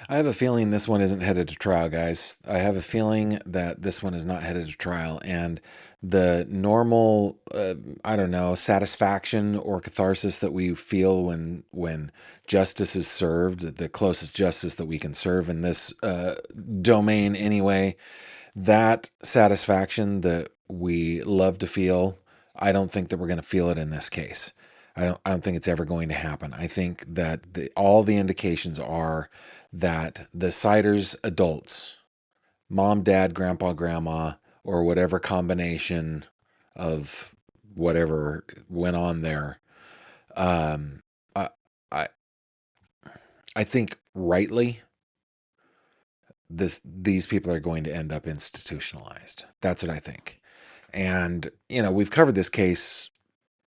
I have a feeling this one isn't headed to trial, guys. I have a feeling that this one is not headed to trial, and the normal, I don't know, satisfaction or catharsis that we feel when justice is served, the closest justice that we can serve in this domain, anyway, that satisfaction that we love to feel, I don't think that we're going to feel it in this case. I don't think it's ever going to happen. I think that all the indications are that the Siders adults, mom, dad, grandpa, grandma, or whatever combination of whatever went on there, um, I, I, I think rightly these people are going to end up institutionalized. That's what I think. And we've covered this case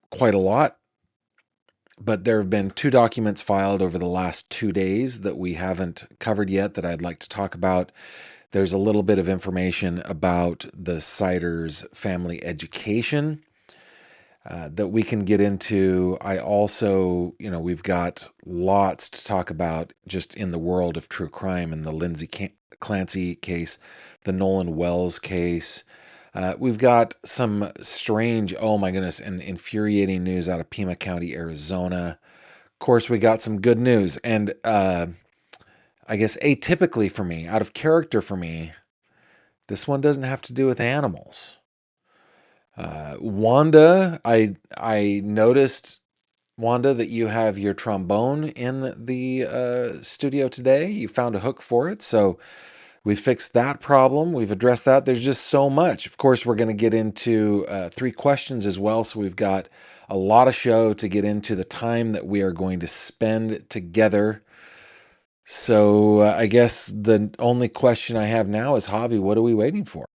quite a lot, but there have been 2 documents filed over the last 2 days that we haven't covered yet that I'd like to talk about. There's a little bit of information about the Siders' family education that we can get into. I also, we've got lots to talk about just in the world of true crime, and the Lindsay Clancy case, the Nolan Wells case. We've got some strange, oh my goodness, and infuriating news out of Pima County, Arizona. Of course, we got some good news, and I guess atypically for me, out of character for me, this one doesn't have to do with animals. Wanda, I noticed, Wanda, that you have your trombone in the studio today. You found a hook for it, so we fixed that problem. We've addressed that. There's just so much. Of course, we're going to get into 3 questions as well, so we've got a lot of show to get into the time that we are going to spend together. So I guess the only question I have now is, Javi, what are we waiting for?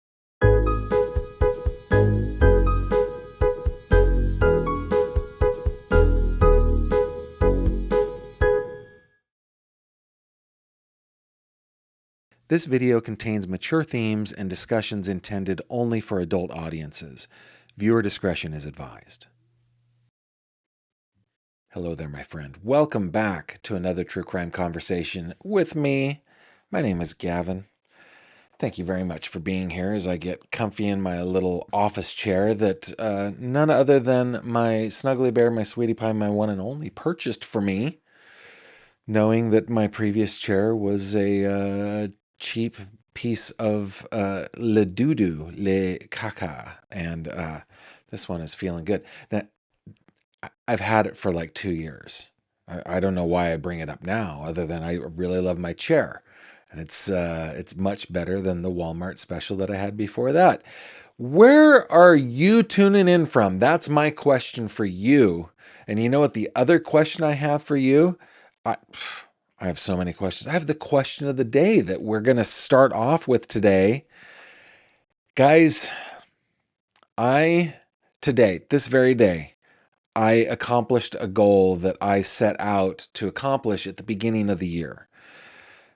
This video contains mature themes and discussions intended only for adult audiences. Viewer discretion is advised. Hello there, my friend. Welcome back to another true crime conversation with me. My name is Gavin. Thank you very much for being here as I get comfy in my little office chair that none other than my Snuggly Bear, my Sweetie Pie, my one and only, purchased for me, knowing that my previous chair was a cheap piece of le doudou, le caca, and this one is feeling good. Now, I've had it for like 2 years. I don't know why I bring it up now, other than I really love my chair, and it's much better than the Walmart special that I had before that. Where are you tuning in from? That's my question for you. And you know what the other question I have for you? I I have so many questions. I have the question of the day that we're going to start off with today. Guys, this very day, I accomplished a goal that I set out to accomplish at the beginning of the year.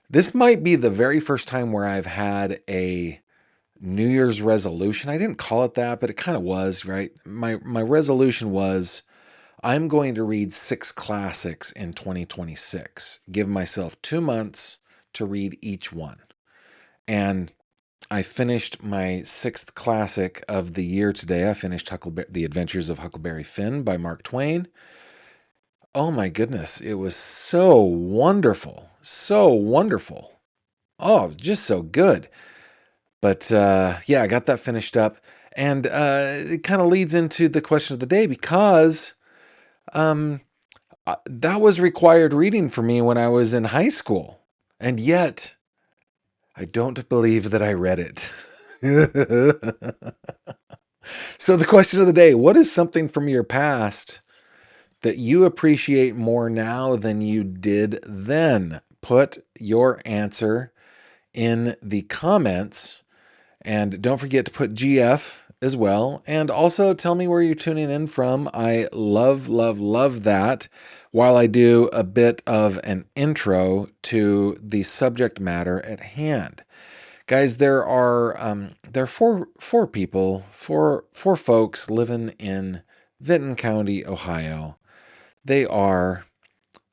This might be the very first time where I've had a New Year's resolution. I didn't call it that, but it kind of was, right? My resolution was I'm going to read 6 classics in 2026. Give myself 2 months to read each one. And I finished my 6th classic of the year today. I finished The Adventures of Huckleberry Finn by Mark Twain. Oh my goodness, it was so wonderful. So wonderful. Oh, just so good. But yeah, I got that finished up. And it kind of leads into the question of the day because that was required reading for me when I was in high school. And yet, I don't believe that I read it. So the question of the day, what is something from your past that you appreciate more now than you did then? Put your answer in the comments, and don't forget to put GF as well. And also tell me where you're tuning in from. I love, love, love that. While I do a bit of an intro to the subject matter at hand. Guys, there are four folks living in Vinton County, Ohio. They are,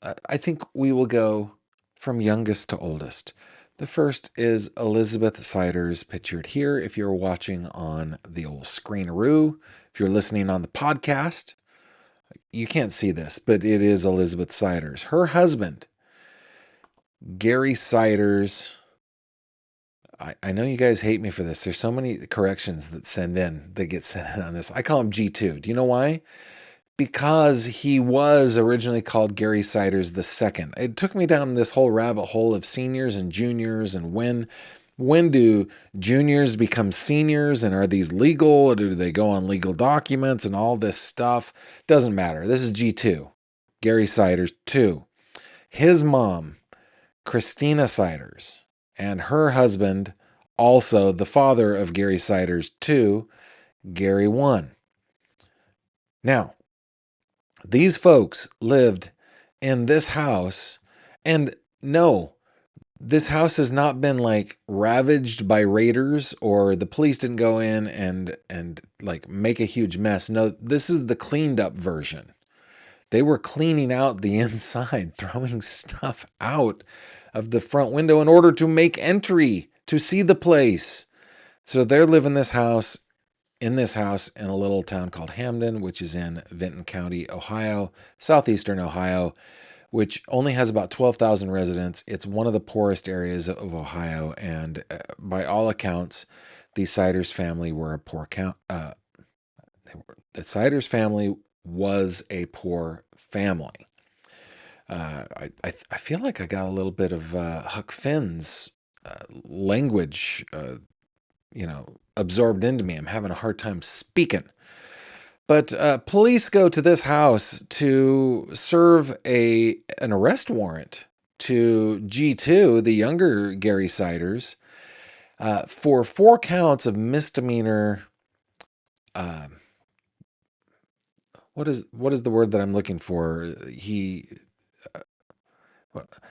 I think we will go from youngest to oldest. The first is Elizabeth Siders, pictured here if you're watching on the old screeneroo. If you're listening on the podcast, you can't see this, but it is Elizabeth Siders. Her husband, Gary Siders. I know you guys hate me for this. There's so many corrections that get sent in on this. I call him G2. Do you know why? Because he was originally called Gary Siders II. It took me down this whole rabbit hole of seniors and juniors and when do juniors become seniors, and are these legal, or do they go on legal documents and all this stuff? Doesn't matter. This is G2, Gary Siders II. His mom, Christina Siders, and her husband, also the father of Gary Siders II, Gary I. Now, these folks lived in this house, and no, this house has not been like ravaged by raiders, or the police didn't go in and like make a huge mess. No, this is the cleaned up version. They were cleaning out the inside, throwing stuff out of the front window in order to make entry to see the place. So they're living in this house in a little town called Hamden, which is in Vinton County, Ohio, southeastern Ohio, which only has about 12,000 residents. It's one of the poorest areas of Ohio, and by all accounts, the Siders family were a poor the Siders family was a poor family. I feel like I got a little bit of Huck Finn's language, absorbed into me. I'm having a hard time speaking. But police go to this house to serve an arrest warrant to G2, the younger Gary Siders, for 4 counts of misdemeanor. What is the word that I'm looking for?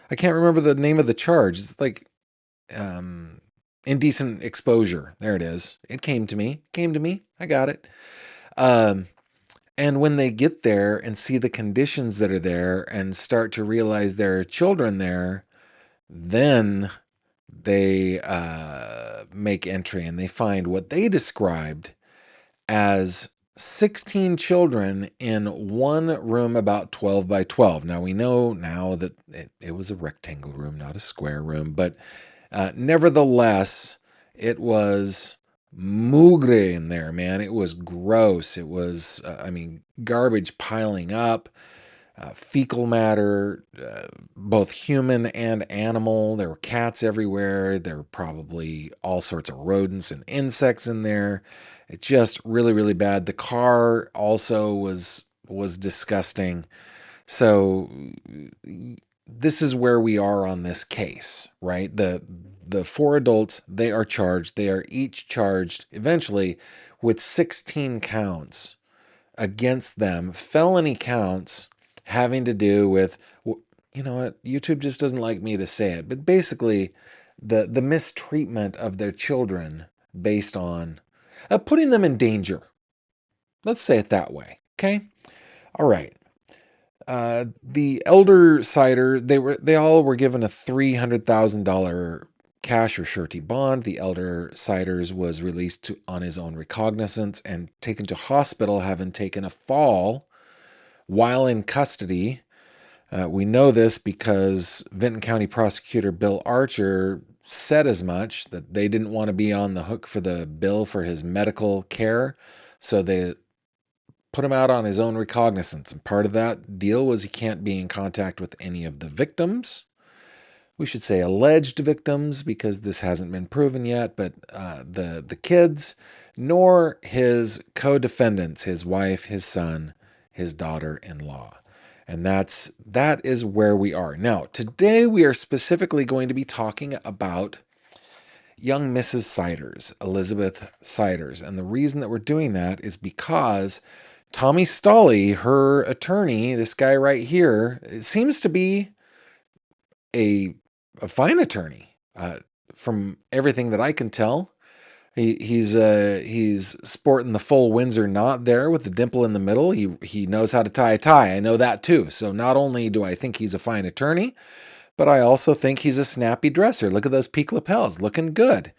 I can't remember the name of the charge. It's like indecent exposure. There it is. It came to me. I got it. And when they get there and see the conditions that are there and start to realize there are children there, then they make entry, and they find what they described as 16 children in one room about 12 by 12. Now, we know now that it was a rectangle room, not a square room, but nevertheless, it was mugre in there, man. It was gross. It was, garbage piling up, fecal matter, both human and animal. There were cats everywhere. There were probably all sorts of rodents and insects in there. It's just really, really bad. The car also was disgusting. So this is where we are on this case, right? The 4 adults, they are charged. They are each charged eventually with 16 counts against them, felony counts having to do with, you know what, YouTube just doesn't like me to say it, but basically the mistreatment of their children based on putting them in danger. Let's say it that way. Okay. All right. The elder Sider, they all were given a $300,000 cash or surety bond. The elder Siders was released on his own recognizance and taken to hospital, having taken a fall while in custody. We know this because Vinton County prosecutor Bill Archer said as much, that they didn't want to be on the hook for the bill for his medical care, so they put him out on his own recognizance. And part of that deal was he can't be in contact with any of the victims. We should say alleged victims, because this hasn't been proven yet, but the kids, nor his co-defendants, his wife, his son, his daughter-in-law. And that is where we are. Now, today we are specifically going to be talking about young Mrs. Siders, Elizabeth Siders. And the reason that we're doing that is because Tommy Stolley, her attorney, this guy right here, seems to be a fine attorney, from everything that I can tell. He's sporting the full Windsor knot there with the dimple in the middle. He knows how to tie a tie. I know that too. So not only do I think he's a fine attorney, But I also think he's a snappy dresser. Look at those peak lapels, looking good.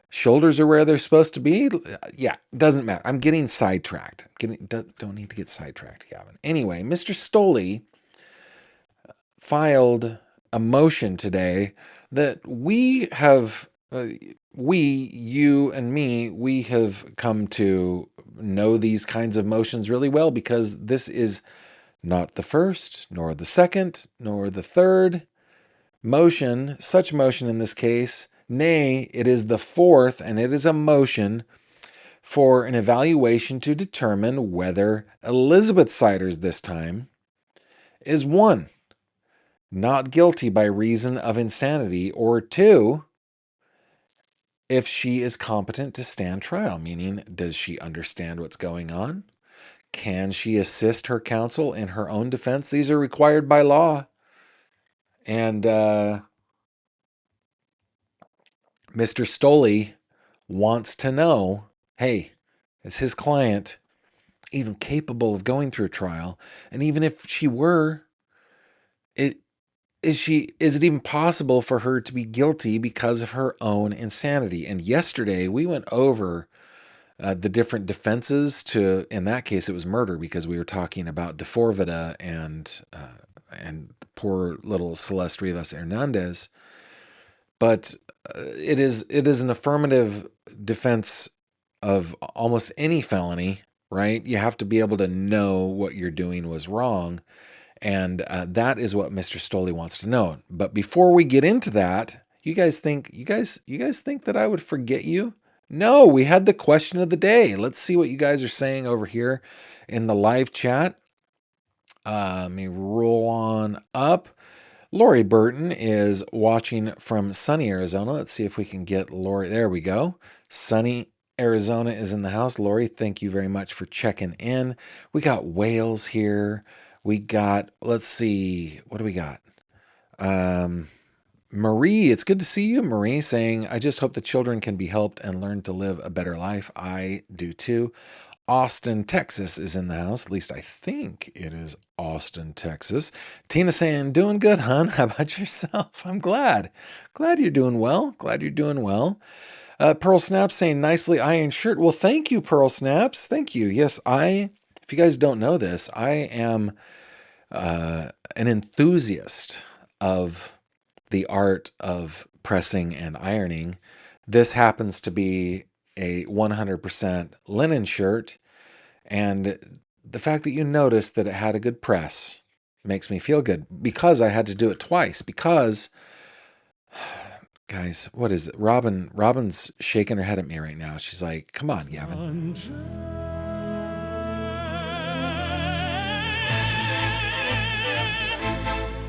Shoulders are where they're supposed to be. Yeah, doesn't matter. I'm getting sidetracked. Don't need to get sidetracked, Gavin. Anyway, Mr. Stoley filed a motion today that we have, you and me, we have come to know these kinds of motions really well, because this is not the first, nor the second, nor the third motion, such motion in this case. Nay, it is the fourth, and it is a motion for an evaluation to determine whether Elizabeth Siders this time is one, not guilty by reason of insanity, or two, if she is competent to stand trial, meaning does she understand what's going on? Can she assist her counsel in her own defense? These are required by law. And Mr. Stoley wants to know, hey, is his client even capable of going through a trial? And even if she were, is it even possible for her to be guilty because of her own insanity? And yesterday we went over the different defenses to, in that case, it was murder, because we were talking about De Forvida and poor little Celeste Rivas Hernandez. But it is an affirmative defense of almost any felony, right? You have to be able to know what you're doing was wrong. And that is what Mr. Stoley wants to know. But before we get into that, you guys think that I would forget you? No, we had the question of the day. Let's see what you guys are saying over here in the live chat. Let me roll on up. Lori Burton is watching from sunny Arizona. Let's see if we can get Lori. There we go. Sunny Arizona is in the house. Lori, thank you very much for checking in. We got Wales here. We got, let's see, what do we got? Marie, it's good to see you. Marie saying, I just hope the children can be helped and learn to live a better life. I do too. Austin, Texas is in the house. At least I think it is Austin, Texas. Tina saying, doing good, hon. How about yourself? I'm glad. Glad you're doing well. Glad you're doing well. Pearl Snaps saying, nicely ironed shirt. Well, thank you, Pearl Snaps. Thank you. Yes, if you guys don't know this, I am an enthusiast of the art of pressing and ironing. This happens to be a 100% linen shirt, and the fact that you noticed that it had a good press makes me feel good, because I had to do it twice. Because, guys, what is it? Robin's shaking her head at me right now. She's like, come on, Gavin.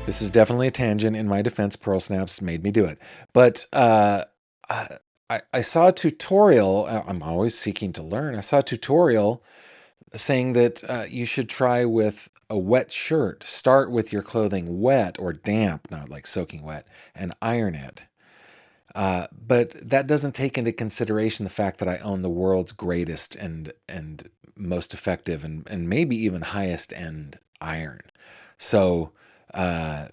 This is definitely a tangent. In my defense, Pearl Snaps made me do it. But I saw a tutorial. I'm always seeking to learn. I saw a tutorial saying that you should try with a wet shirt. Start with your clothing wet or damp, not like soaking wet, and iron it. But that doesn't take into consideration the fact that I own the world's greatest and most effective and maybe even highest end iron. So I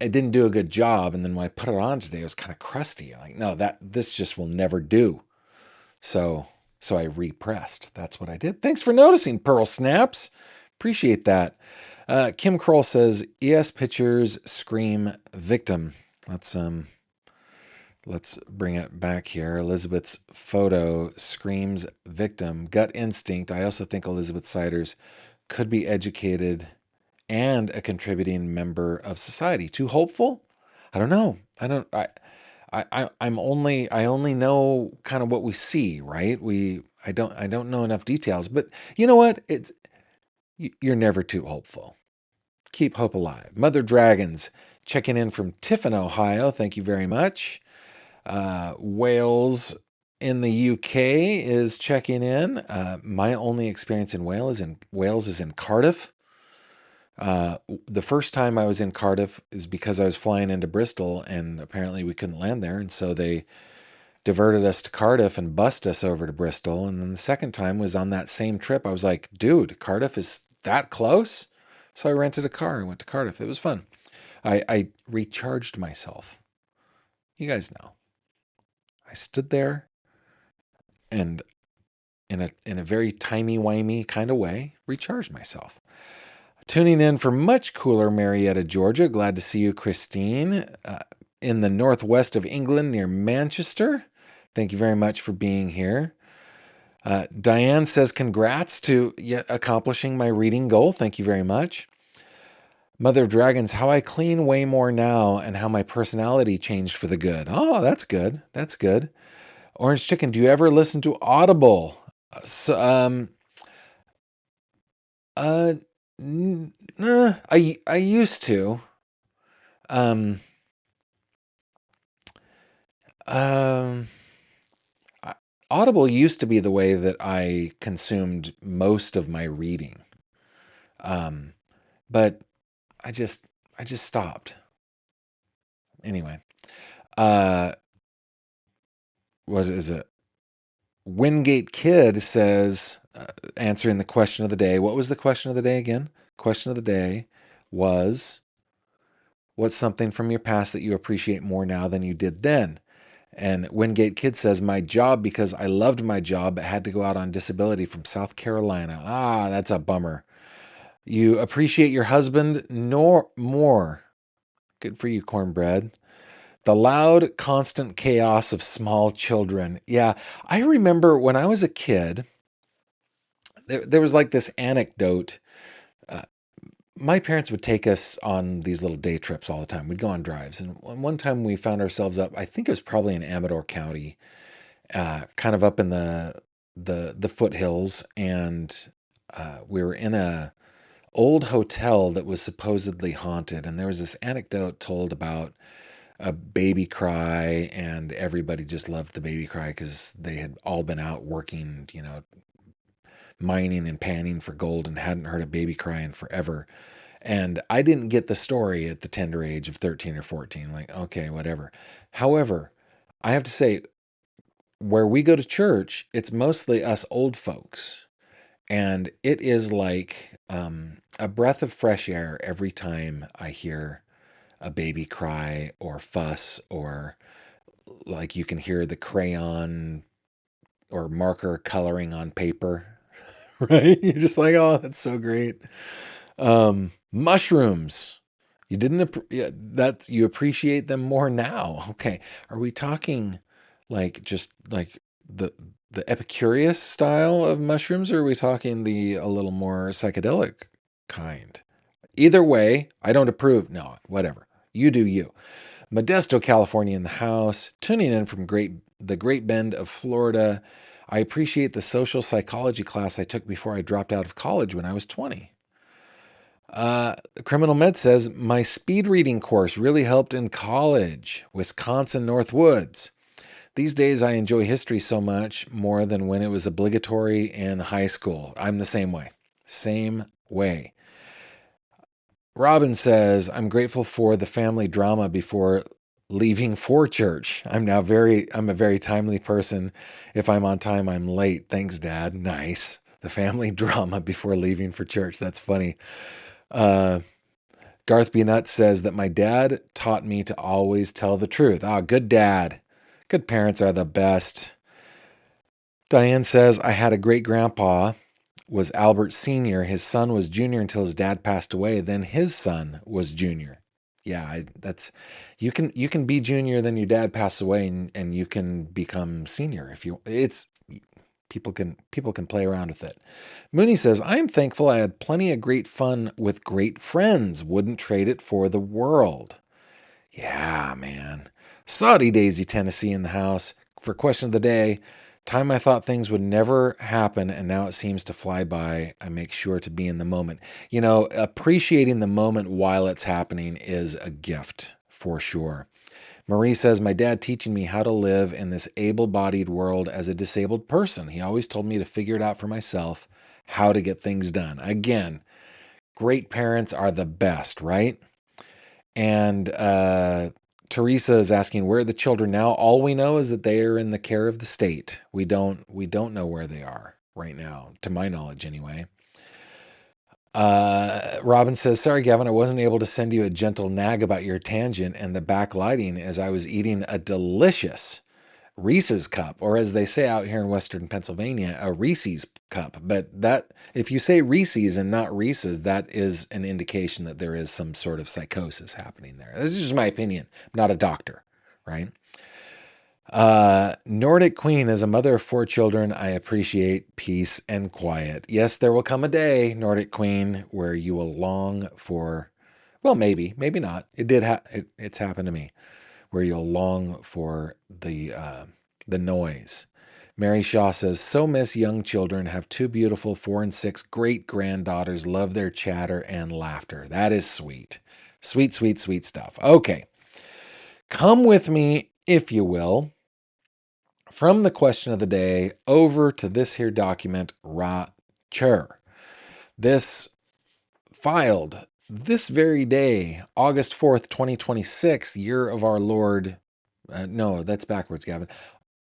didn't do a good job, and then when I put it on today, it was kind of crusty. I'm like, no, this just will never do. So I repressed. That's what I did. Thanks for noticing, Pearl Snaps. Appreciate that. Kim Kroll says, ES pictures scream victim. Let's bring it back here. Elizabeth's photo screams victim. Gut instinct. I also think Elizabeth Siders could be educated and a contributing member of society. Too hopeful? I don't know. I only know kind of what we see, right? I don't know enough details, but you know what? You're never too hopeful. Keep hope alive. Mother Dragons checking in from Tiffin, Ohio. Thank you very much. Wales in the UK is checking in. My only experience in Wales is in Cardiff. The first time I was in Cardiff is because I was flying into Bristol, and apparently we couldn't land there, and so they diverted us to Cardiff and bussed us over to Bristol. And then the second time was on that same trip. I was like, dude, Cardiff is that close? So I rented a car and went to Cardiff. It was fun. I recharged myself. You guys know. I stood there and in a very timey-wimey kind of way, recharged myself. Tuning in for much cooler Marietta, Georgia. Glad to see you, Christine, in the northwest of England near Manchester. Thank you very much for being here. Diane says, congrats to accomplishing my reading goal. Thank you very much. Mother of Dragons, how I clean way more now and how my personality changed for the good. Oh, that's good. That's good. Orange Chicken, do you ever listen to Audible? So, I used to. Um, um, Audible used to be the way that I consumed most of my reading. But I just stopped. Anyway, what is it? Wingate Kid says, answering the question of the day. What was the question of the day again? Question of the day was, what's something from your past that you appreciate more now than you did then? And Wingate Kid says, my job, because I loved my job but had to go out on disability from South Carolina. Ah, that's a bummer. You appreciate your husband nor more. Good for you, cornbread. The loud, constant chaos of small children. Yeah, I remember when I was a kid, there was like this anecdote. My parents would take us on these little day trips all the time. We'd go on drives. And one time we found ourselves up, I think it was probably in Amador County, kind of up in the foothills. And we were in a old hotel that was supposedly haunted. And there was this anecdote told about a baby cry, and everybody just loved the baby cry because they had all been out working, mining and panning for gold and hadn't heard a baby cry in forever. And I didn't get the story at the tender age of 13 or 14. Like, okay, whatever. However, I have to say, where we go to church, it's mostly us old folks. And it is like a breath of fresh air every time I hear a baby cry or fuss, or like you can hear the crayon or marker coloring on paper, right? You're just like, oh, that's so great. Mushrooms. You didn't, yeah, that you appreciate them more now. Okay. Are we talking like just like the Epicurus style of mushrooms, or are we talking the a little more psychedelic kind? Either way, I don't approve. No, whatever. You do you. Modesto, California in the house, tuning in from the Great Bend of Florida. I appreciate the social psychology class I took before I dropped out of college when I was 20. Criminal Med says, my speed reading course really helped in college, Wisconsin Northwoods. These days, I enjoy history so much more than when it was obligatory in high school. I'm the same way. Same way. Robin says, I'm grateful for the family drama before leaving for church. I'm a very timely person. If I'm on time, I'm late. Thanks, Dad. Nice. The family drama before leaving for church. That's funny. Garth B. Nutt says that my dad taught me to always tell the truth. Ah, good dad. Good parents are the best. Diane says, I had a great grandpa, was Albert Sr. His son was Junior until his dad passed away. Then his son was Junior. Yeah, you can be Junior, then your dad passes away, and you can become Senior if you. It's people can play around with it. Mooney says, I'm thankful I had plenty of great fun with great friends. Wouldn't trade it for the world. Yeah, man. Saudi Daisy, Tennessee in the house. For question of the day, time I thought things would never happen and now it seems to fly by. I make sure to be in the moment. Appreciating the moment while it's happening is a gift for sure. Marie says, my dad teaching me how to live in this able-bodied world as a disabled person. He always told me to figure it out for myself, how to get things done. Again, great parents are the best, right? And Teresa is asking, where are the children now? All we know is that they are in the care of the state. We don't know where they are right now, to my knowledge anyway. Robin says, sorry, Gavin, I wasn't able to send you a gentle nag about your tangent and the backlighting as I was eating a delicious Reese's cup, or as they say out here in Western Pennsylvania, a Reese's cup. But that, if you say Reese's and not Reese's, that is an indication that there is some sort of psychosis happening there. This is just my opinion. I'm not a doctor, right? Nordic Queen, as a mother of 4 children, I appreciate peace and quiet. Yes, there will come a day, Nordic Queen, where you will long for, well, maybe not. It's happened to me, where you'll long for the noise. Mary Shaw says, so miss young children. Have 2 beautiful 4 and 6 great granddaughters. Love their chatter and laughter. That is sweet. Sweet, sweet, sweet stuff. Okay. Come with me, if you will, from the question of the day over to this here document, Ra-Chur. This filed this very day, August 4th, 2026, year of our Lord. No, that's backwards, Gavin.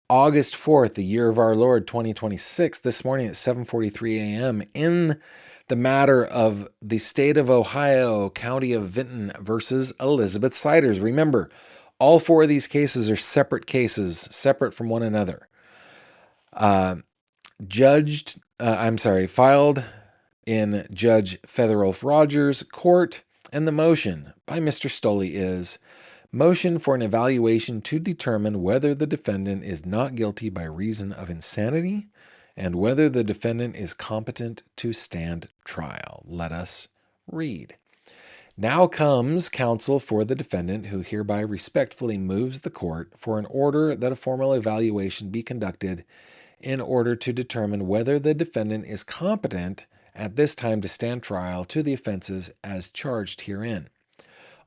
August 4th, the year of our Lord, 2026, this morning at 7:43 a.m. in the matter of the state of Ohio, county of Vinton versus Elizabeth Siders. Remember, all 4 of these cases are separate cases, separate from one another. Filed in Judge Featherwolf Rogers' court, and the motion by Mr. Stoley is motion for an evaluation to determine whether the defendant is not guilty by reason of insanity and whether the defendant is competent to stand trial. Let us read. Now comes counsel for the defendant, who hereby respectfully moves the court for an order that a formal evaluation be conducted in order to determine whether the defendant is competent at this time to stand trial to the offenses as charged herein.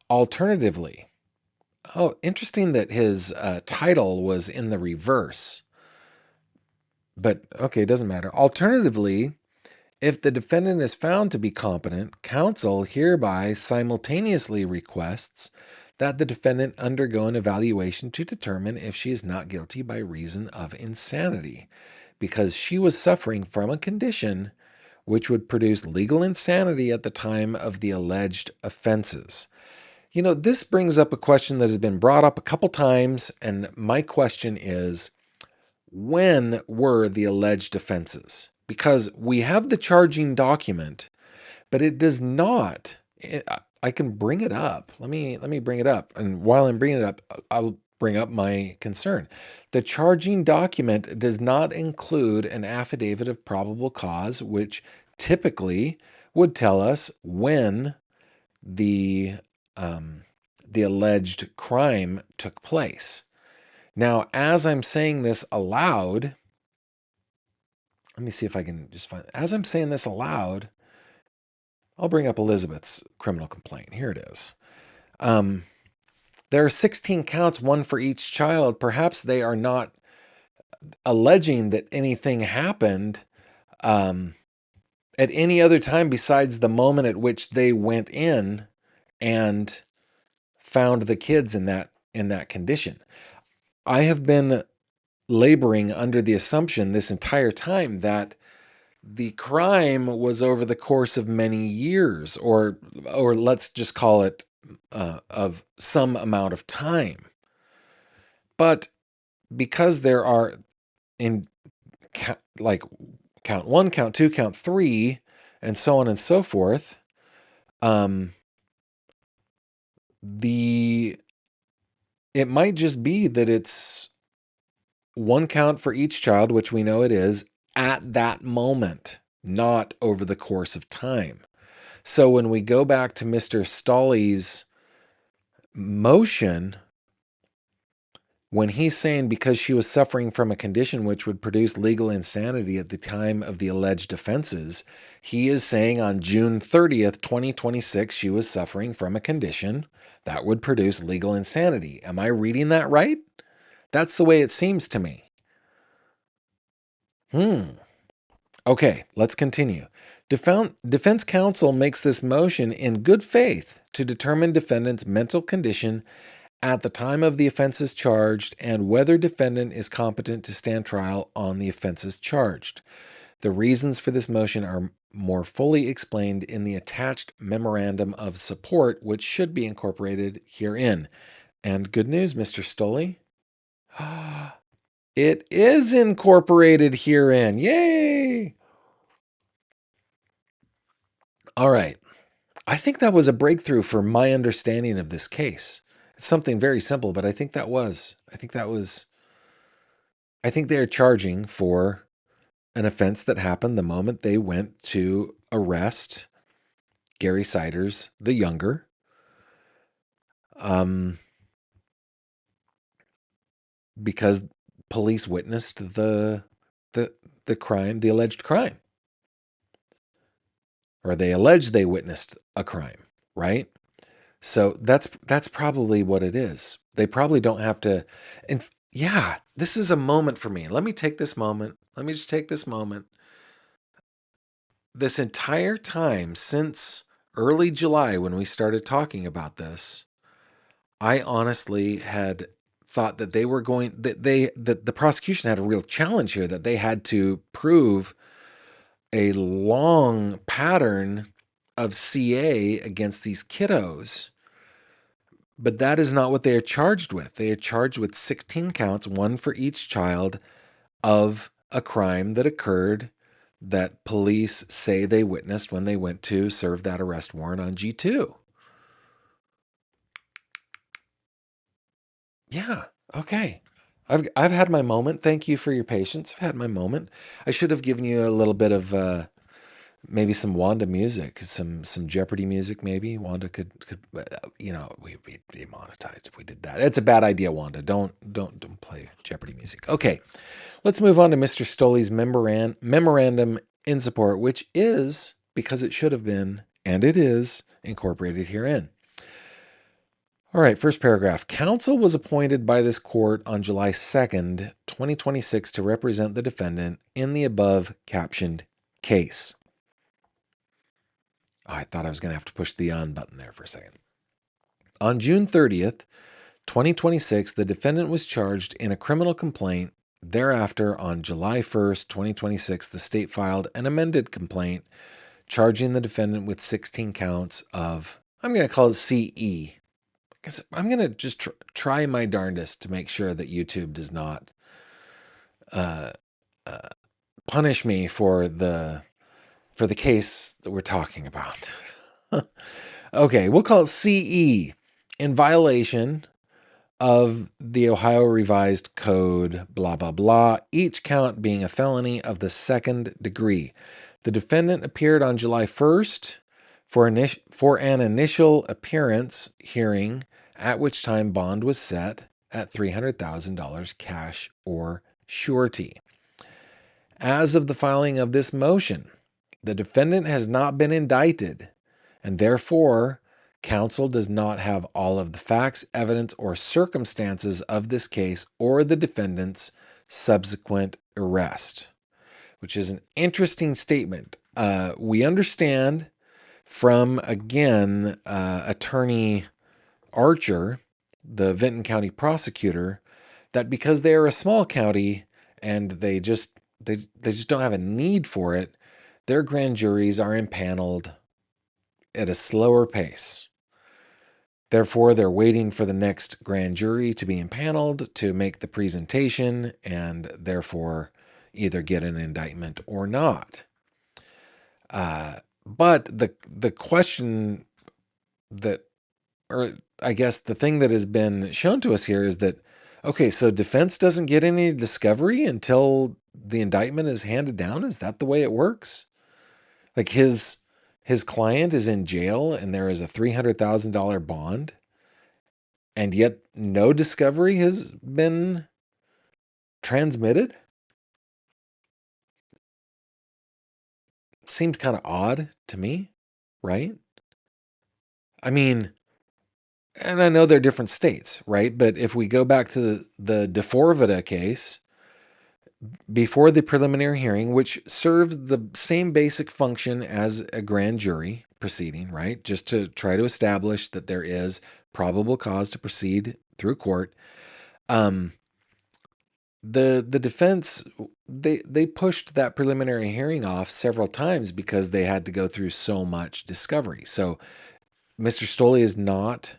Alternatively, interesting that his title was in the reverse. But okay, it doesn't matter. Alternatively, if the defendant is found to be competent, counsel hereby simultaneously requests that the defendant undergo an evaluation to determine if she is not guilty by reason of insanity, because she was suffering from a condition which would produce legal insanity at the time of the alleged offenses. You know, this brings up a question that has been brought up a couple times, and my question is, when were the alleged offenses? Because we have the charging document, but it does not. I can bring it up. Let me bring it up. And while I'm bringing it up, I'll bring up my concern. The charging document does not include an affidavit of probable cause, which typically would tell us when the alleged crime took place. Now, as I'm saying this aloud, let me see if I can just find. As I'm saying this aloud, I'll bring up Elizabeth's criminal complaint. Here it is. There are 16 counts, 1 for each child. Perhaps they are not alleging that anything happened at any other time besides the moment at which they went in and found the kids in that condition. I have been laboring under the assumption this entire time that the crime was over the course of many years, or let's just call it of some amount of time. But because there are in like count 1, count 2, count 3, and so on and so forth, it might just be that it's 1 count for each child, which we know it is, at that moment, not over the course of time. So when we go back to Mr. Stoley's motion, when he's saying because she was suffering from a condition which would produce legal insanity at the time of the alleged offenses, he is saying on June 30th, 2026, she was suffering from a condition that would produce legal insanity. Am I reading that right? That's the way it seems to me. Okay, let's continue. Defense counsel makes this motion in good faith to determine defendant's mental condition at the time of the offenses charged and whether defendant is competent to stand trial on the offenses charged. The reasons for this motion are more fully explained in the attached memorandum of support, which should be incorporated herein. And good news, Mr. Stoley. It is incorporated herein. Yay! All right. I think that was a breakthrough for my understanding of this case. It's something very simple, but I think they're charging for an offense that happened the moment they went to arrest Gary Siders the younger. Because police witnessed the crime, the alleged crime. Or they allege they witnessed a crime, right? So that's probably what it is. They probably don't have to. And yeah, this is a moment for me. Let me take this moment. Let me just take this moment. This entire time since early July when we started talking about this, I honestly had thought that they were going that the prosecution had a real challenge here, that they had to prove a long pattern of CA against these kiddos. But that is not what they are charged with. They are charged with 16 counts, one for each child, of a crime that occurred that police say they witnessed when they went to serve that arrest warrant on G2. Yeah, okay. I've had my moment. Thank you for your patience. I've had my moment. I should have given you a little bit of maybe some Wanda music, some Jeopardy music. Maybe Wanda could we'd be monetized if we did that. It's a bad idea, Wanda. Don't play Jeopardy music. Okay, let's move on to Mr. Stoley's memorandum in support, which is, because it should have been, and it is, incorporated herein. All right, first paragraph. Counsel was appointed by this court on July 2nd, 2026 to represent the defendant in the above captioned case. Oh, I thought I was going to have to push the on button there for a second. On June 30th, 2026, the defendant was charged in a criminal complaint. Thereafter, on July 1st, 2026, the state filed an amended complaint charging the defendant with 16 counts of, I'm going to call it CE. Because I'm going to just try my darndest to make sure that YouTube does not punish me for the case that we're talking about. Okay, we'll call it CE, in violation of the Ohio Revised Code, blah, blah, blah, each count being a felony of the second degree. The defendant appeared on July 1st for an initial appearance hearing, at which time bond was set at $300,000 cash or surety. As of the filing of this motion, the defendant has not been indicted, and therefore, counsel does not have all of the facts, evidence, or circumstances of this case or the defendant's subsequent arrest, which is an interesting statement. We understand from, again, Attorney Archer, the Vinton County prosecutor, that because they are a small county and they just don't have a need for it, their grand juries are impaneled at a slower pace. Therefore, they're waiting for the next grand jury to be impaneled to make the presentation and therefore either get an indictment or not. But the question that, or I guess the thing that has been shown to us here is that, okay, so defense doesn't get any discovery until the indictment is handed down? Is that the way it works? Like his client is in jail and there is a $300,000 bond, and yet no discovery has been transmitted? Seems kind of odd to me, right? I mean, and I know they're different states, right? But if we go back to the DeForvita case, before the preliminary hearing, which serves the same basic function as a grand jury proceeding, right? Just to try to establish that there is probable cause to proceed through court. the defense, they pushed that preliminary hearing off several times because they had to go through so much discovery. So Mr. Stoley has not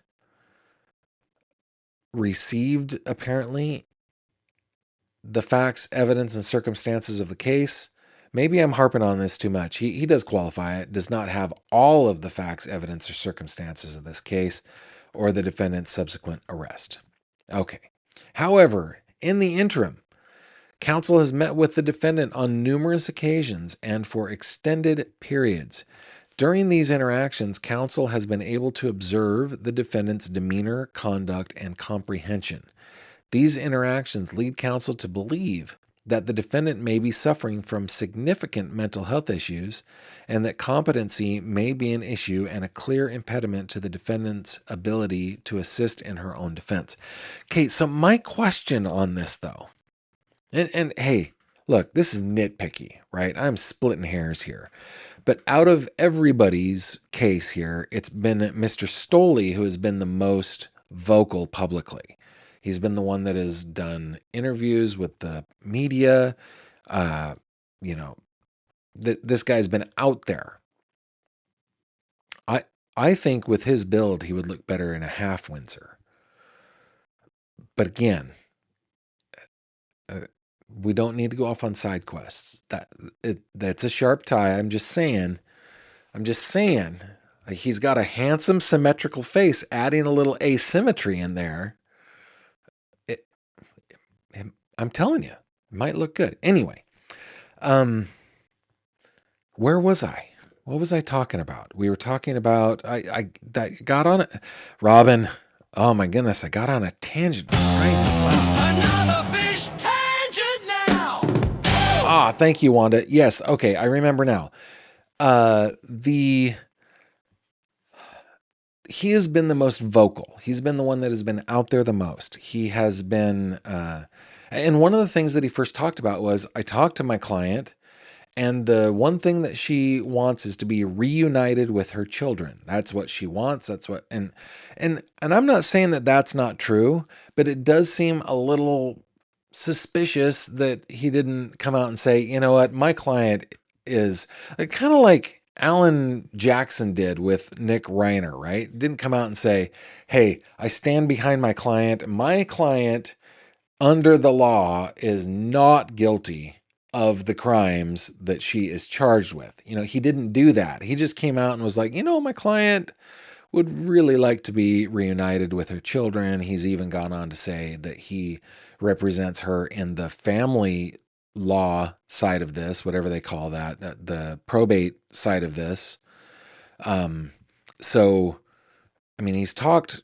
received, apparently, the facts, evidence, and circumstances of the case. Maybe I'm harping on this too much. He does qualify it, does not have all of the facts, evidence, or circumstances of this case or the defendant's subsequent arrest. Okay. However, in the interim, counsel has met with the defendant on numerous occasions and for extended periods. During these interactions, counsel has been able to observe the defendant's demeanor, conduct, and comprehension. These interactions lead counsel to believe that the defendant may be suffering from significant mental health issues and that competency may be an issue and a clear impediment to the defendant's ability to assist in her own defense. Okay, so my question on this, though, and hey, look, this is nitpicky, right? I'm splitting hairs here. But out of everybody's case here, it's been Mr. Stoley who has been the most vocal publicly. He's been the one that has done interviews with the media. Uh, you know, this guy's been out there. I think with his build, he would look better in a half Windsor. But again, we don't need to go off on side quests. That's a sharp tie. I'm just saying. Like, he's got a handsome symmetrical face, adding a little asymmetry in there. I'm telling you, it might look good. Anyway, where was I? What was I talking about? We were talking about I that got on it. Robin, oh my goodness, I got on a tangent. Right? Another fish tangent now. Ah, thank you, Wanda. Yes, okay, I remember now. He has been the most vocal. He's been the one that has been out there the most. He has been, and one of the things that he first talked about was, I talked to my client, and the one thing that she wants is to be reunited with her children. That's what she wants. That's what, and I'm not saying that that's not true, but it does seem a little suspicious that he didn't come out and say, you know what, my client is kind of like Alan Jackson did with Nick Reiner, right? Didn't come out and say, hey, I stand behind my client. My client, under the law, is not guilty of the crimes that she is charged with. You know, he didn't do that. He just came out and was like, you know, my client would really like to be reunited with her children. He's even gone on to say that he represents her in the family law side of this, whatever they call that, the probate side of this. So, I mean, he's talked,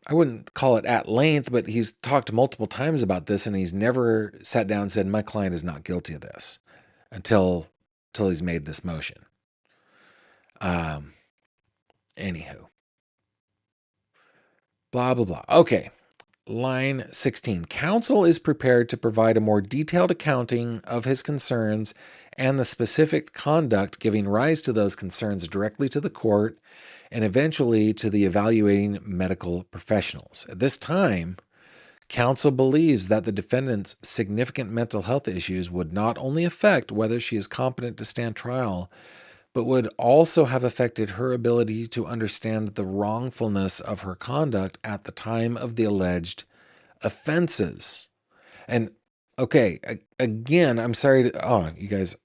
I wouldn't call it at length, but he's talked multiple times about this, and he's never sat down and said, my client is not guilty of this until he's made this motion. Anywho. Blah, blah, blah. Okay. Line 16. Counsel is prepared to provide a more detailed accounting of his concerns and the specific conduct giving rise to those concerns directly to the court and eventually to the evaluating medical professionals. At this time, counsel believes that the defendant's significant mental health issues would not only affect whether she is competent to stand trial, but would also have affected her ability to understand the wrongfulness of her conduct at the time of the alleged offenses. And okay, again, I'm sorry to, you guys,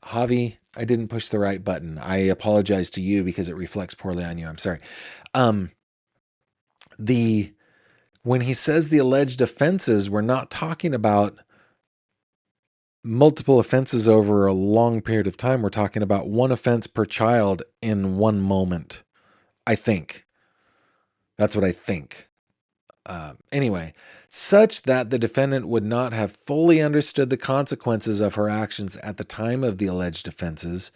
Javi, I didn't push the right button. I apologize to you because it reflects poorly on you. I'm sorry. When he says the alleged offenses, we're not talking about multiple offenses over a long period of time. We're talking about one offense per child in one moment. I think. That's what I think. Anyway, such that the defendant would not have fully understood the consequences of her actions at the time of the alleged offenses,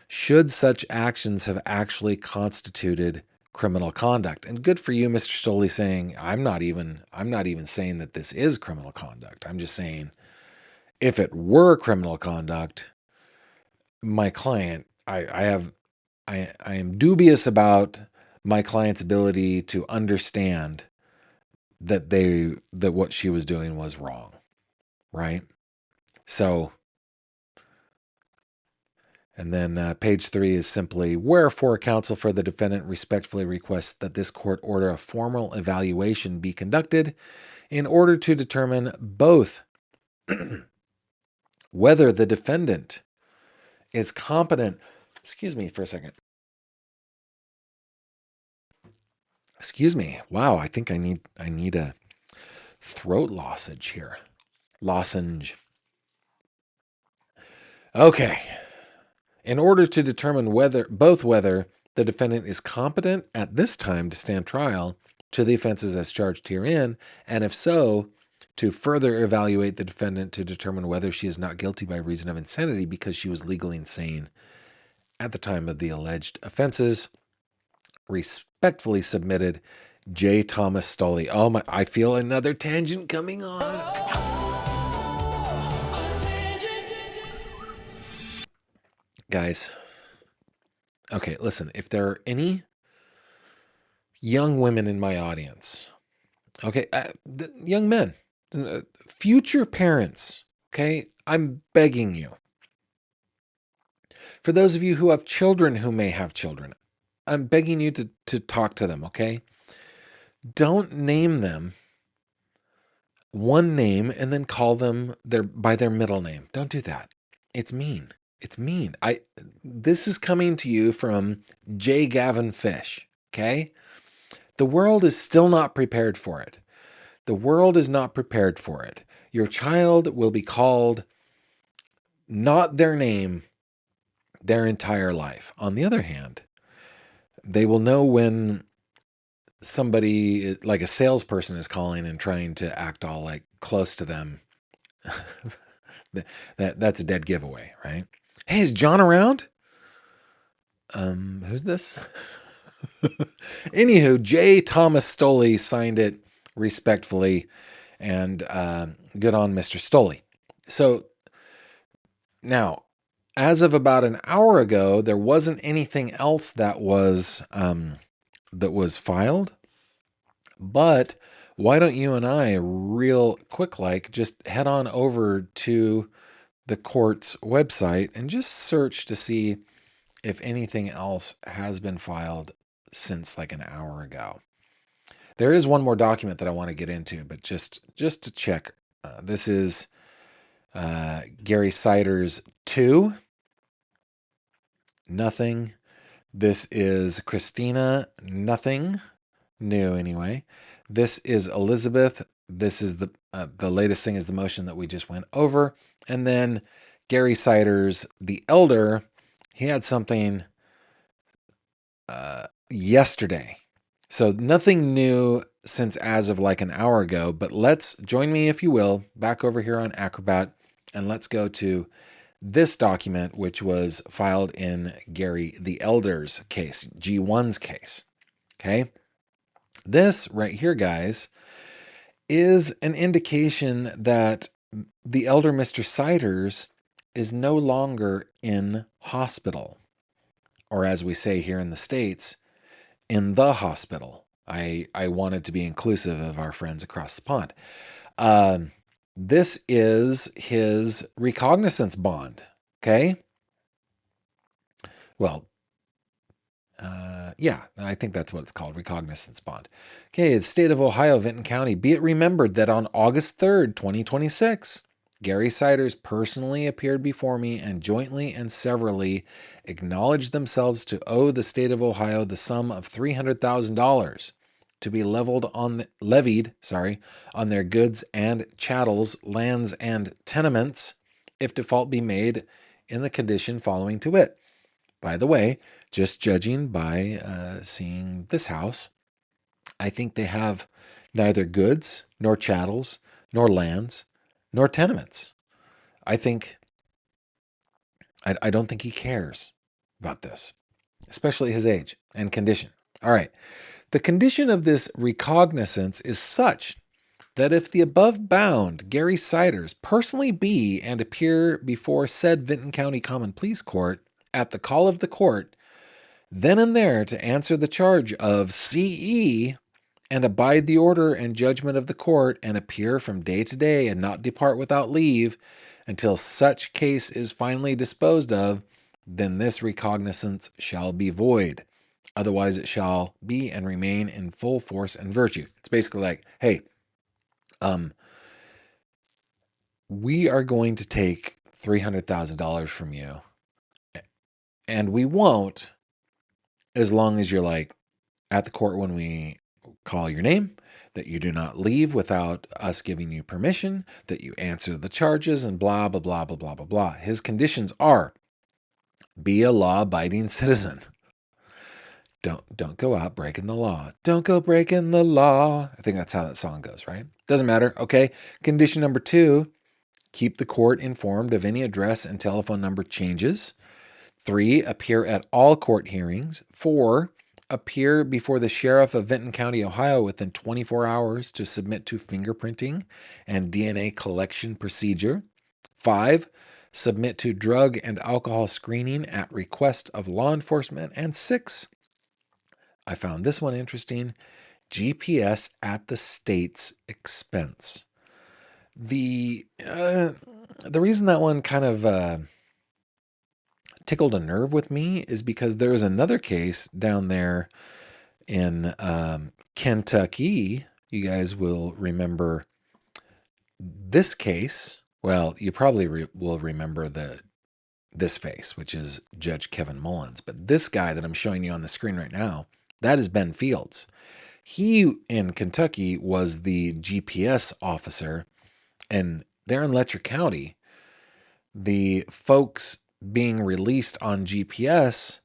should such actions have actually constituted criminal conduct. And good for you, Mr. Stoley, saying, I'm not even saying that this is criminal conduct. I'm just saying, if it were criminal conduct, my client, I am dubious about my client's ability to understand that what she was doing was wrong. right? So, and then page 3 is simply, wherefore counsel for the defendant respectfully requests that this court order a formal evaluation be conducted in order to determine both whether the defendant is competent. Excuse me for a second. Excuse me. Wow, I think I need a throat lozenge here. Lozenge. Okay. In order to determine whether the defendant is competent at this time to stand trial to the offenses as charged herein, and if so, to further evaluate the defendant to determine whether she is not guilty by reason of insanity because she was legally insane at the time of the alleged offenses, respectfully submitted, J. Thomas Stoley. Oh my, I feel another tangent coming on. Guys, okay, listen, if there are any young women in my audience, okay, young men, future parents, okay, I'm begging you. For those of you who have children who may have children, I'm begging you to talk to them, okay? Don't name them one name and then call them by their middle name. Don't do that. It's mean. It's mean. This is coming to you from J. Gavin Fish, okay? The world is still not prepared for it. The world is not prepared for it. Your child will be called not their name their entire life. On the other hand, they will know when somebody like a salesperson is calling and trying to act all like close to them. That's a dead giveaway, right? Hey, is John around? Who's this? Anywho, J. Thomas Stoley signed it respectfully, and good on Mr. Stoley. So now, as of about an hour ago, there wasn't anything else that was filed. But why don't you and I, real quick, like just head on over to the court's website and just search to see if anything else has been filed since like an hour ago. There is one more document that I want to get into, but just to check. This is Gary Siders 2. Nothing. This is Christina. Nothing new anyway. This is Elizabeth. This is the latest thing is the motion that we just went over. And then Gary Siders, the elder, he had something yesterday. So nothing new since as of like an hour ago, but let's join me, if you will, back over here on Acrobat, and let's go to this document, which was filed in Gary the Elder's case, G1's case. Okay. This right here, guys, is an indication that the elder Mr. Siders is no longer in hospital, or as we say here in the States, in the hospital. I wanted to be inclusive of our friends across the pond. This is his recognizance bond. Okay. Well, yeah, I think that's what it's called, recognizance bond. Okay, the state of Ohio, Vinton County. Be it remembered that on August 3rd, 2026, Gary Siders personally appeared before me and jointly and severally acknowledged themselves to owe the state of Ohio the sum of $300,000 to be levied on their goods and chattels, lands, and tenements if default be made in the condition following to wit. By the way, just judging by seeing this house, I think they have neither goods, nor chattels, nor lands, nor tenements. I don't think he cares about this, especially his age and condition. All right. The condition of this recognizance is such that if the above bound Gary Siders personally be and appear before said Vinton County Common Pleas Court at the call of the court, then and there to answer the charge of CE and abide the order and judgment of the court, and appear from day to day, and not depart without leave, until such case is finally disposed of, then this recognizance shall be void. Otherwise it shall be and remain in full force and virtue. It's basically like, hey, we are going to take $300,000 from you, and we won't, as long as you're like at the court when we call your name, that you do not leave without us giving you permission, that you answer the charges, and blah, blah, blah, blah, blah, blah, blah. His conditions are: be a law-abiding citizen. Don't go out breaking the law. Don't go breaking the law. I think that's how that song goes, right? Doesn't matter. Okay. Condition number 2, keep the court informed of any address and telephone number changes. 3, appear at all court hearings. 4, appear before the sheriff of Vinton County, Ohio within 24 hours to submit to fingerprinting and DNA collection procedure. 5, submit to drug and alcohol screening at request of law enforcement. And 6, I found this one interesting, GPS at the state's expense. The reason that one kind of tickled a nerve with me is because there is another case down there in Kentucky. You guys will remember this case. Well, you probably will remember this face, which is Judge Kevin Mullins. But this guy that I'm showing you on the screen right now, that is Ben Fields. He, in Kentucky, was the GPS officer. And there in Letcher County, the folks being released on GPS,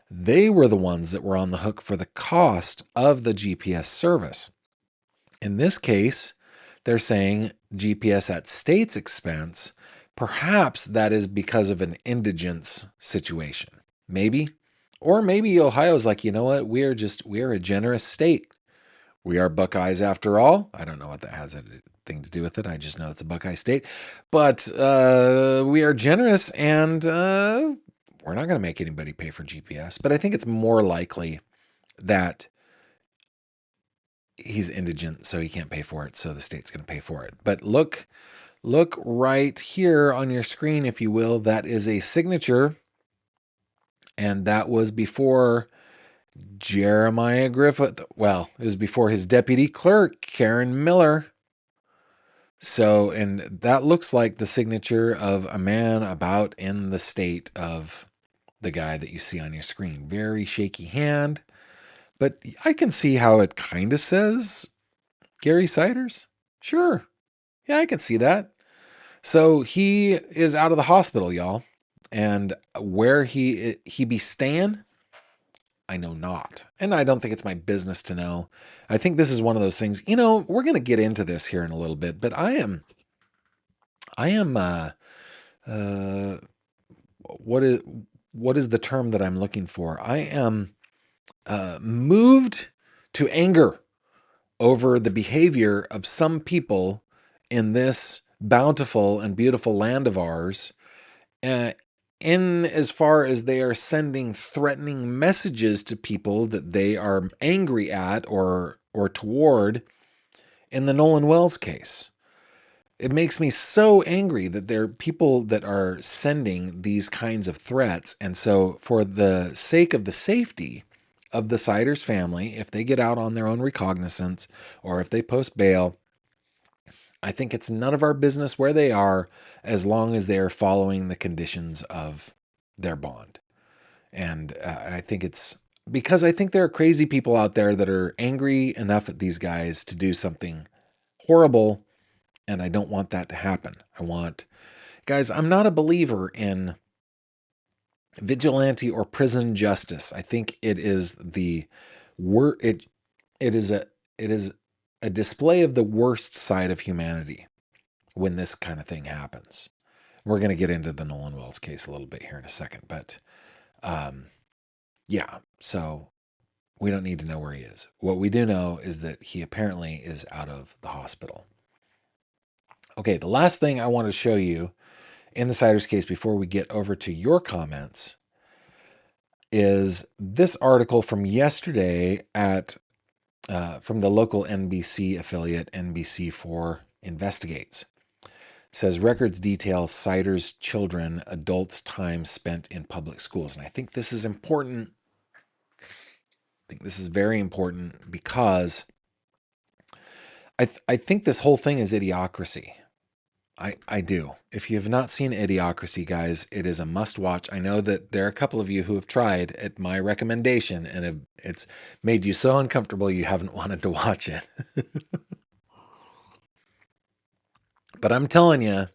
they were the ones that were on the hook for the cost of the GPS service. In this case, they're saying GPS at state's expense. Perhaps that is because of an indigence situation. Maybe. Or maybe Ohio's like, you know what? We're a generous state. We are Buckeyes after all. I don't know what that has anything to do with it. I just know it's a Buckeye state. But we are generous, and we're not going to make anybody pay for GPS. But I think it's more likely that he's indigent, so he can't pay for it, so the state's going to pay for it. But look right here on your screen, if you will. That is a signature, and that was before Jeremiah Griffith. Well, it was before his deputy clerk, Karen Miller. So, and that looks like the signature of a man about in the state of the guy that you see on your screen. Very shaky hand, but I can see how it kind of says Gary Siders. Sure. Yeah, I can see that. So he is out of the hospital, y'all. And where he be staying, I know not. And I don't think it's my business to know. I think this is one of those things, we're going to get into this here in a little bit, but I am what is the term that I'm looking for? I am moved to anger over the behavior of some people in this bountiful and beautiful land of ours, in as far as they are sending threatening messages to people that they are angry at or toward. In the Nolan Wells case, it makes me so angry that there are people that are sending these kinds of threats. And so for the sake of the safety of the Siders family, if they get out on their own recognizance or if they post bail, I think it's none of our business where they are, as long as they are following the conditions of their bond. And I think it's because I think there are crazy people out there that are angry enough at these guys to do something horrible. And I don't want that to happen. Guys, I'm not a believer in vigilante or prison justice. I think it is it is a display of the worst side of humanity when this kind of thing happens. We're going to get into the Nolan Wells case a little bit here in a second, but yeah, so we don't need to know where he is. What we do know is that he apparently is out of the hospital. Okay, the last thing I want to show you in the Siders case before we get over to your comments is this article from yesterday at from the local NBC affiliate, NBC4 Investigates. Says records detail Sider's children, adults' time spent in public schools. And I think this is important. I think this is very important because I think this whole thing is idiocracy. I do. If you have not seen Idiocracy, guys, it is a must watch. I know that there are a couple of you who have tried at my recommendation and it's made you so uncomfortable you haven't wanted to watch it. But I'm telling you,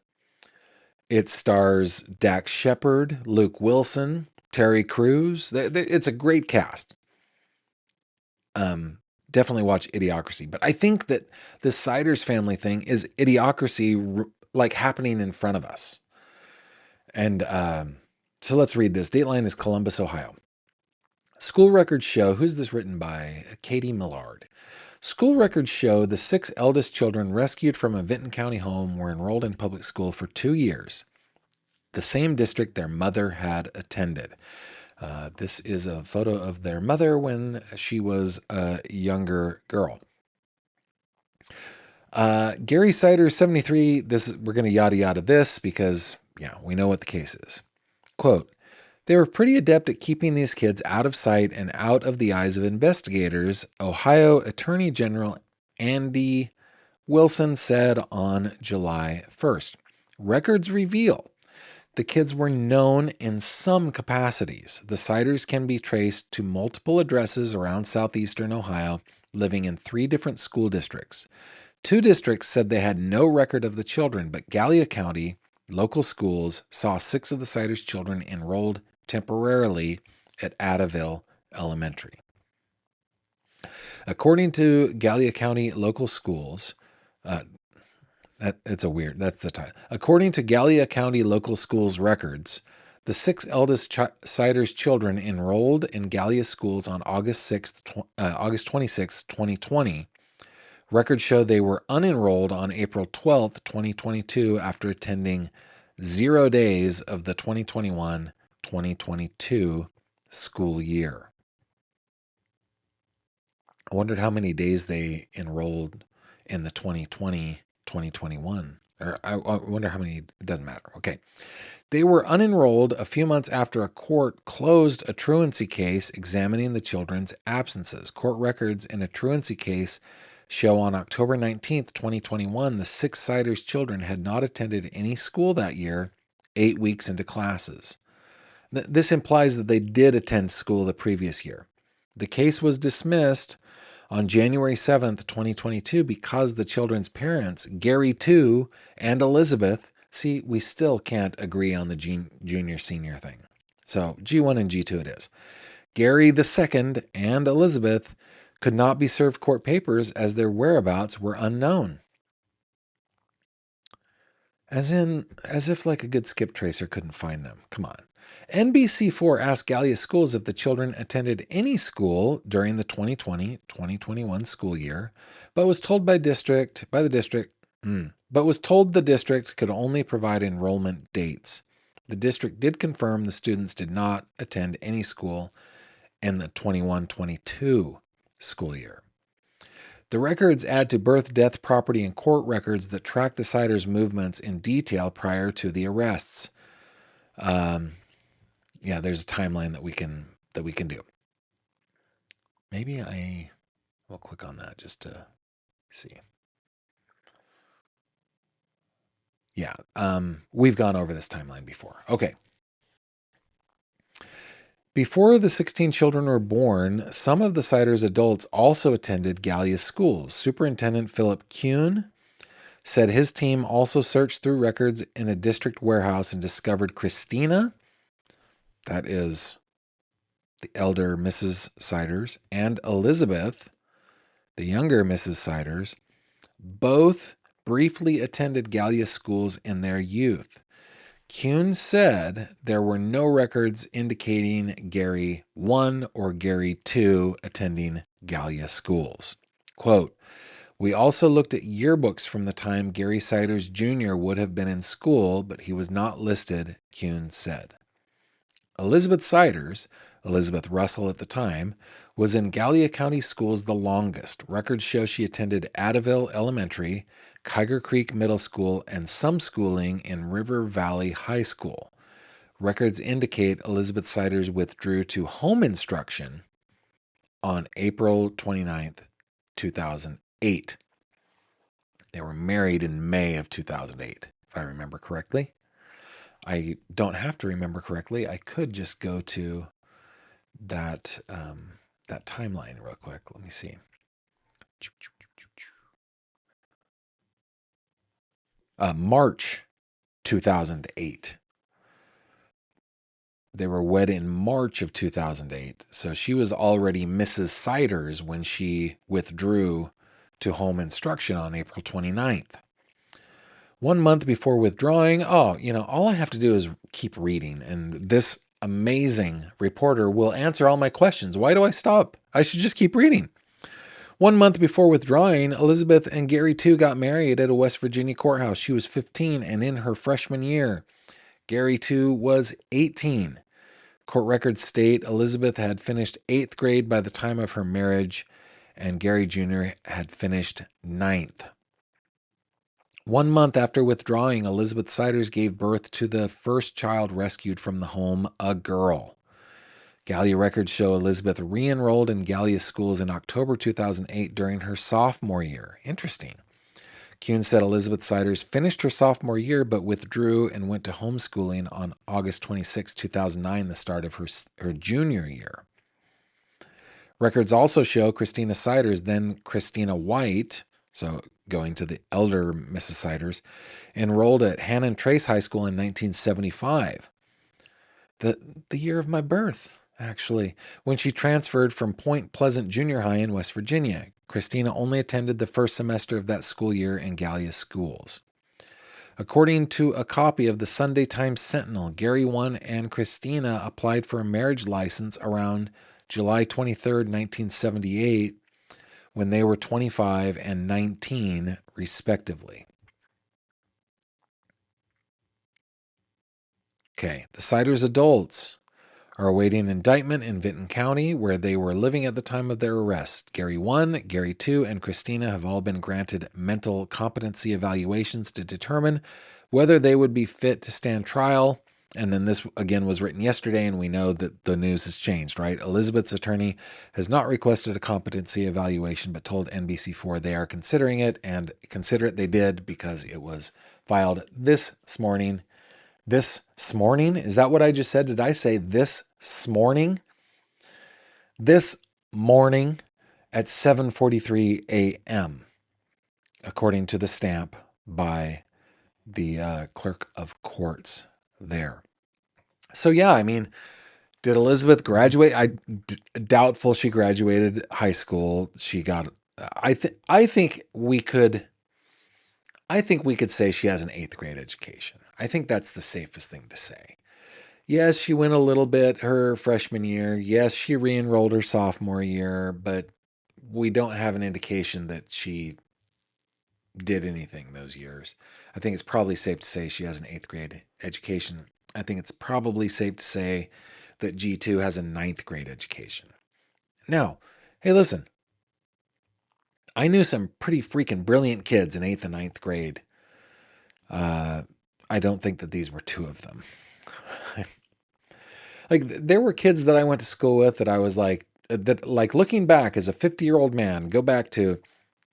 it stars Dax Shepard, Luke Wilson, Terry Crews. It's a great cast. Definitely watch Idiocracy. But I think that the Siders family thing is Idiocracy like happening in front of us. And so let's read this. Dateline is Columbus, Ohio. School records show, who's this written by? Katie Millard. School records show the 6 eldest children rescued from a Vinton County home were enrolled in public school for 2 years, the same district their mother had attended. This is a photo of their mother when she was a younger girl. Gary Sider, 73. We're going to yada yada this because, yeah, we know what the case is. Quote, they were pretty adept at keeping these kids out of sight and out of the eyes of investigators, Ohio Attorney General Andy Wilson said on July 1st. Records reveal the kids were known in some capacities. The Siders can be traced to multiple addresses around southeastern Ohio, living in 3 different school districts. 2 districts said they had no record of the children, but Gallia County local schools saw 6 of the Siders' children enrolled temporarily at Adaville Elementary. According to Gallia County local schools, that's the title. According to Gallia County local schools records, the 6 eldest Siders' children enrolled in Gallia schools on August 26, 2020. Records show they were unenrolled on April 12, 2022, after attending 0 days of the 2021-2022 school year. I wondered how many days they enrolled in the 2020-2021. Or I wonder how many, it doesn't matter. Okay. They were unenrolled a few months after a court closed a truancy case examining the children's absences. Court records in a truancy case show on October 19th, 2021, the 6 Siders' children had not attended any school that year, 8 weeks into classes. This implies that they did attend school the previous year. The case was dismissed on January 7th, 2022, because the children's parents, Gary 2 and Elizabeth, see, we still can't agree on the junior-senior thing. So G1 and G2 it is. Gary the second and Elizabeth could not be served court papers as their whereabouts were unknown. As if like a good skip tracer couldn't find them. Come on. NBC4 asked Gallia schools if the children attended any school during the 2020-2021 school year, but was told the district could only provide enrollment dates. The district did confirm the students did not attend any school in the 21-22 school year. The records add to birth, death, property, and court records that track the Siders' movements in detail prior to the arrests. Yeah, there's a timeline that we can do. Maybe I will click on that just to see. Yeah, we've gone over this timeline before. Okay. Before the 16 children were born, some of the Siders' adults also attended Gallia schools. Superintendent Philip Kuhn said his team also searched through records in a district warehouse and discovered Christina, that is the elder Mrs. Siders, and Elizabeth, the younger Mrs. Siders, both briefly attended Gallia schools in their youth. Kuhn said there were no records indicating Gary 1 or Gary 2 attending Gallia schools. Quote, we also looked at yearbooks from the time Gary Siders Jr. would have been in school, but he was not listed, Kuhn said. Elizabeth Siders, Elizabeth Russell at the time, was in Gallia County schools the longest. Records show she attended Adaville Elementary, Kiger Creek Middle School, and some schooling in River Valley High School. Records indicate Elizabeth Siders withdrew to home instruction on April 29th, 2008. They were married in May of 2008, if I remember correctly. I don't have to remember correctly. I could just go to that that timeline real quick. Let me see. March 2008. They were wed in March of 2008. So she was already Mrs. Siders when she withdrew to home instruction on April 29th. 1 month before withdrawing, all I have to do is keep reading, and this amazing reporter will answer all my questions. Why do I stop? I should just keep reading. 1 month before withdrawing, Elizabeth and Gary too got married at a West Virginia courthouse. She was 15 and in her freshman year. Gary too was 18. Court records state Elizabeth had finished 8th grade by the time of her marriage, and Gary Jr. had finished 9th. 1 month after withdrawing, Elizabeth Siders gave birth to the first child rescued from the home, a girl. Gallia records show Elizabeth re-enrolled in Gallia schools in October 2008 during her sophomore year. Interesting. Kuhn said Elizabeth Siders finished her sophomore year but withdrew and went to homeschooling on August 26, 2009, the start of her junior year. Records also show Christina Siders, then Christina White, so going to the elder Mrs. Siders, enrolled at Hannon Trace High School in 1975. The year of my birth, actually, when she transferred from Point Pleasant Junior High in West Virginia. Christina only attended the first semester of that school year in Gallia schools. According to a copy of the Sunday Times Sentinel, Gary 1 and Christina applied for a marriage license around July 23, 1978, when they were 25 and 19, respectively. Okay, the Siders adults are awaiting indictment in Vinton County, where they were living at the time of their arrest. Gary 1, Gary 2, and Christina have all been granted mental competency evaluations to determine whether they would be fit to stand trial. And then this, again, was written yesterday, and we know that the news has changed, right? Elizabeth's attorney has not requested a competency evaluation, but told NBC4 they are considering it, and consider it they did because it was filed this morning. This morning? Is that what I just said? Did I say this morning? This morning at 7:43 a.m., according to the stamp by the clerk of courts there. So yeah, I mean, did Elizabeth graduate? Doubtful she graduated high school. She got. I think we could say she has an 8th grade education. I think that's the safest thing to say. Yes, she went a little bit her freshman year. Yes, she re-enrolled her sophomore year, but we don't have an indication that she did anything those years. I think it's probably safe to say she has an 8th grade education. I think it's probably safe to say that G2 has a 9th grade education. Now, hey, listen. I knew some pretty freaking brilliant kids in 8th and 9th grade. I don't think that these were two of them. Like, there were kids that I went to school with that I was like, looking back as a 50-year-old man, go back to,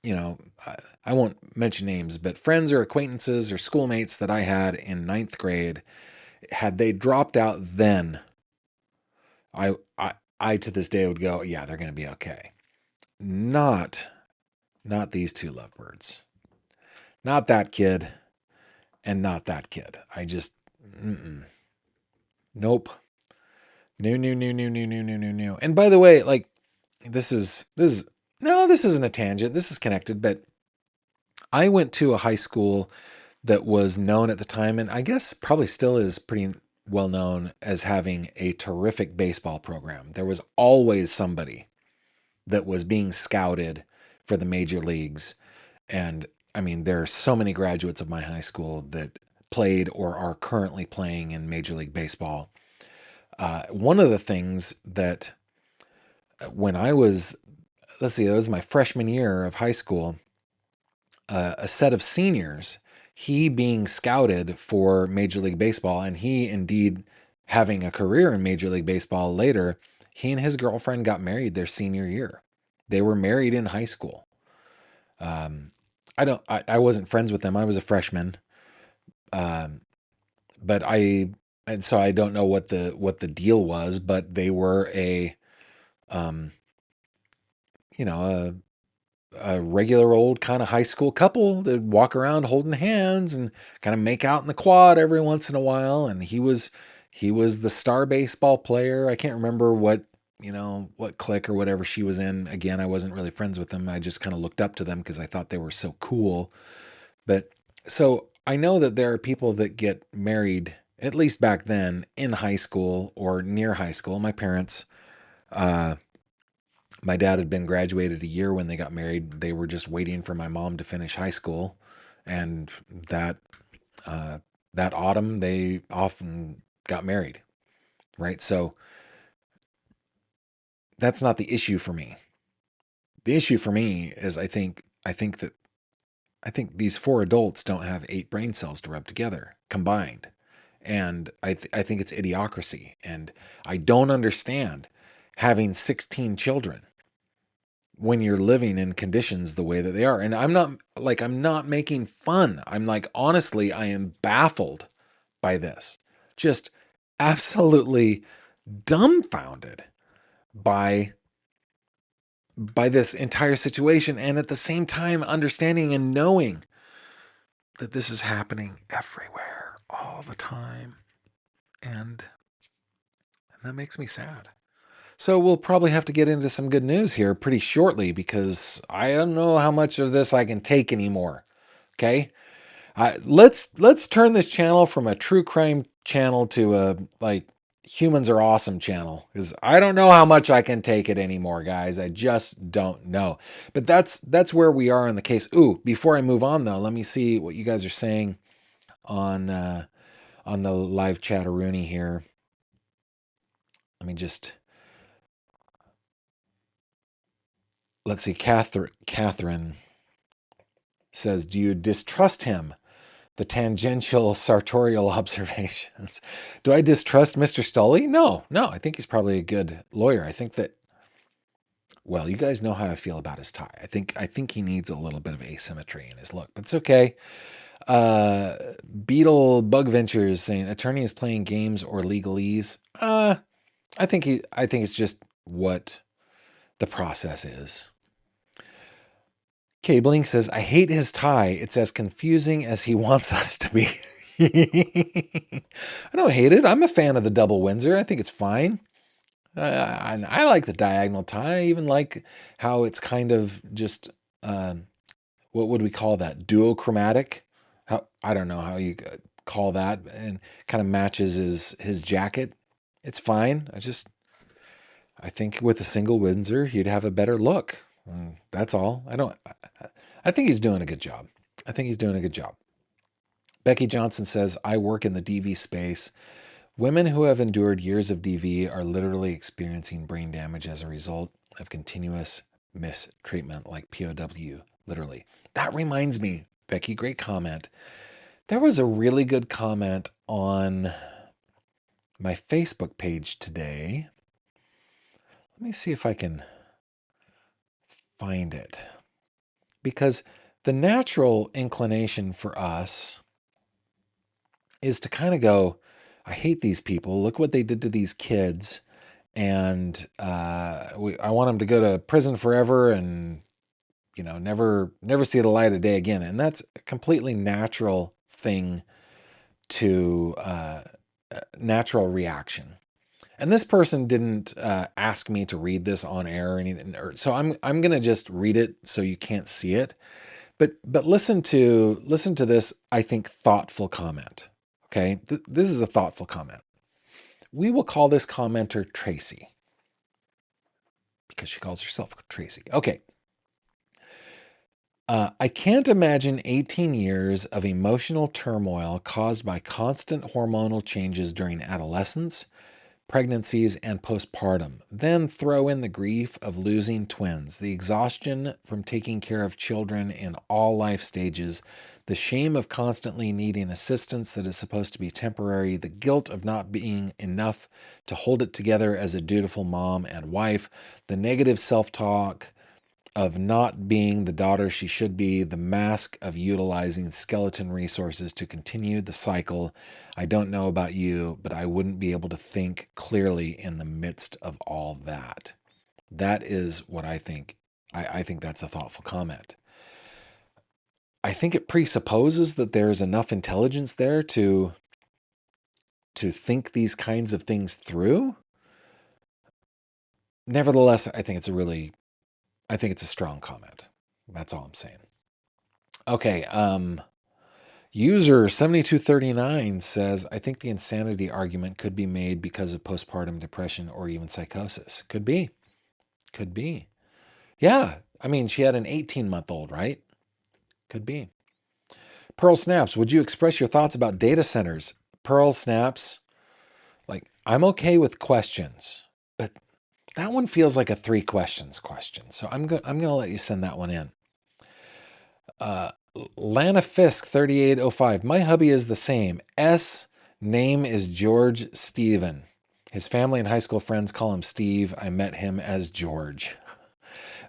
I won't mention names, but friends or acquaintances or schoolmates that I had in 9th grade, had they dropped out then, I to this day would go, yeah, they're going to be okay. Not these two lovebirds. Not that kid and not that kid. I just, nope. No. And by the way, like, this isn't a tangent. This is connected, but I went to a high school that was known at the time, and I guess probably still is pretty well known as having a terrific baseball program. There was always somebody that was being scouted for the major leagues. And I mean, there are so many graduates of my high school that played or are currently playing in Major League Baseball. One of the things that when I was, let's see, it was my freshman year of high school, a set of seniors, he being scouted for Major League Baseball, and he indeed having a career in Major League Baseball later, he and his girlfriend got married their senior year. They were married in high school. Um, I wasn't friends with them. I was a freshman. Um, but and so I don't know what the deal was, but they were um, a regular old kind of high school couple that walk around holding hands and kind of make out in the quad every once in a while. And he was the star baseball player. I can't remember what clique or whatever she was in. Again, I wasn't really friends with them. I just kind of looked up to them because I thought they were so cool. But so I know that there are people that get married, at least back then, in high school or near high school. Uh, my dad had been graduated a year when they got married. They were just waiting for my mom to finish high school, and uh, that autumn they often got married, right? So that's not the issue for me. The issue for me is I think these four adults don't have 8 brain cells to rub together combined. And I think it's idiocracy. And I don't understand having 16 children when you're living in conditions the way that they are. And I'm not making fun. I'm like, honestly, I am baffled by this. Just absolutely dumbfounded by this entire situation, and at the same time understanding and knowing that this is happening everywhere all the time. And that makes me sad. So we'll probably have to get into some good news here pretty shortly because I don't know how much of this I can take anymore. Okay? Let's turn this channel from a true crime channel to a humans are awesome channel, because I don't know how much I can take it anymore, guys. I just don't know. But that's where we are in the case. Ooh, before I move on though, let me see what you guys are saying on the live chat Rooney here. Let me just let's see. Catherine says, "Do you distrust him?" The tangential sartorial observations. Do I distrust Mr. Stoley? No. I think he's probably a good lawyer. I think that, well, you guys know how I feel about his tie. I think he needs a little bit of asymmetry in his look, but it's okay. Beetle Bug Ventures saying attorney is playing games or legalese. I think it's just what the process is. Cabling says, I hate his tie. It's as confusing as he wants us to be. I don't hate it. I'm a fan of the double Windsor. I think it's fine. I like the diagonal tie. I even like how it's kind of just, what would we call that? Duochromatic? I don't know how you call that. And kind of matches his jacket. It's fine. I think with a single Windsor, he'd have a better look. That's all. I think he's doing a good job. Becky Johnson says, I work in the DV space. Women who have endured years of DV are literally experiencing brain damage as a result of continuous mistreatment, like POW, literally. That reminds me, Becky, great comment. There was a really good comment on my Facebook page today. Let me see if I can find it. Because the natural inclination for us is to kind of go, I hate these people. Look what they did to these kids. And I want them to go to prison forever and, never see the light of day again. And that's a completely natural thing to natural reaction. And this person didn't ask me to read this on air or anything. So I'm going to just read it so you can't see it. But listen to this, I think, thoughtful comment. Okay? This is a thoughtful comment. We will call this commenter Tracy, because she calls herself Tracy. Okay. I can't imagine 18 years of emotional turmoil caused by constant hormonal changes during adolescence, pregnancies, and postpartum. Then throw in the grief of losing twins, the exhaustion from taking care of children in all life stages, the shame of constantly needing assistance that is supposed to be temporary, the guilt of not being enough to hold it together as a dutiful mom and wife, the negative self-talk of not being the daughter she should be, the mask of utilizing skeleton resources to continue the cycle. I don't know about you, but I wouldn't be able to think clearly in the midst of all that. That is what I think. I think that's a thoughtful comment. I think it presupposes that there's enough intelligence there to think these kinds of things through. Nevertheless, I think it's a strong comment. That's all I'm saying. Okay, user 7239 says, I think the insanity argument could be made because of postpartum depression or even psychosis. Could be. Could be. Yeah, I mean, she had an 18-month-old, right? Could be. Pearl Snaps, would you express your thoughts about data centers? Pearl Snaps, like, I'm okay with questions, but that one feels like a 3 questions question. So I'm going to let you send that one in. Lana Fisk 3805. My hubby is the same. S name is George Stephen. His family and high school friends call him Steve. I met him as George.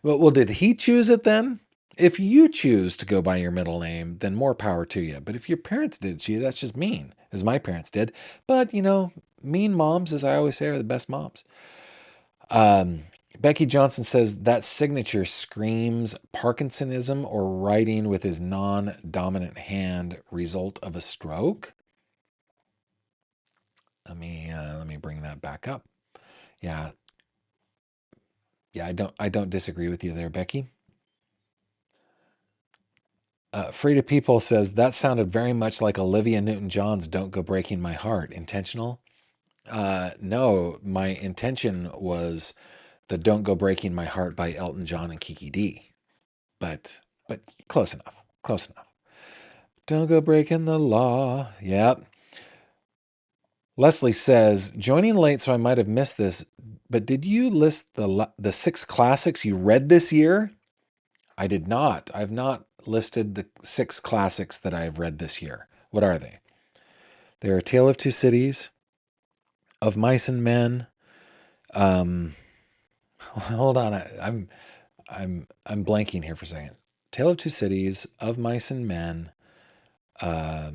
Well, did he choose it then? If you choose to go by your middle name, then more power to you. But if your parents did to you, that's just mean, as my parents did. But, mean moms, as I always say, are the best moms. Becky Johnson says that signature screams Parkinsonism or writing with his non-dominant hand, result of a stroke. Let me bring that back up. Yeah, I don't disagree with you there, Becky. Frida People says that sounded very much like Olivia Newton-John's "Don't Go Breaking My Heart." Intentional? No, my intention was the "Don't Go Breaking My Heart" by Elton John and Kiki D. But close enough. Close enough. Don't go breaking the law. Yep. Leslie says, joining late, so I might have missed this, but did you list the 6 classics you read this year? I did not. I've not listed the 6 classics that I've read this year. What are they? They are A Tale of Two Cities, Of Mice and Men. Hold on. I'm blanking here for a second. Tale of Two Cities, Of Mice and Men. Oh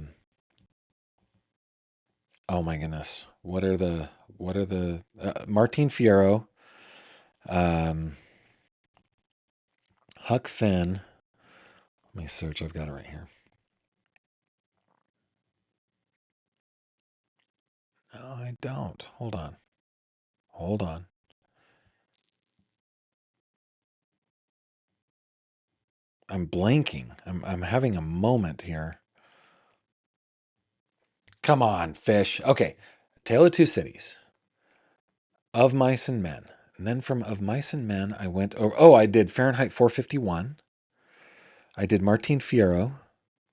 my goodness. What are the Martin Fierro, Huck Finn. Let me search. I've got it right here. No, I don't. Hold on. I'm blanking. I'm having a moment here. Come on, fish. Okay. Tale of Two Cities. Of Mice and Men. And then from Of Mice and Men, I went over. Oh, I did Fahrenheit 451. I did Martin Fierro.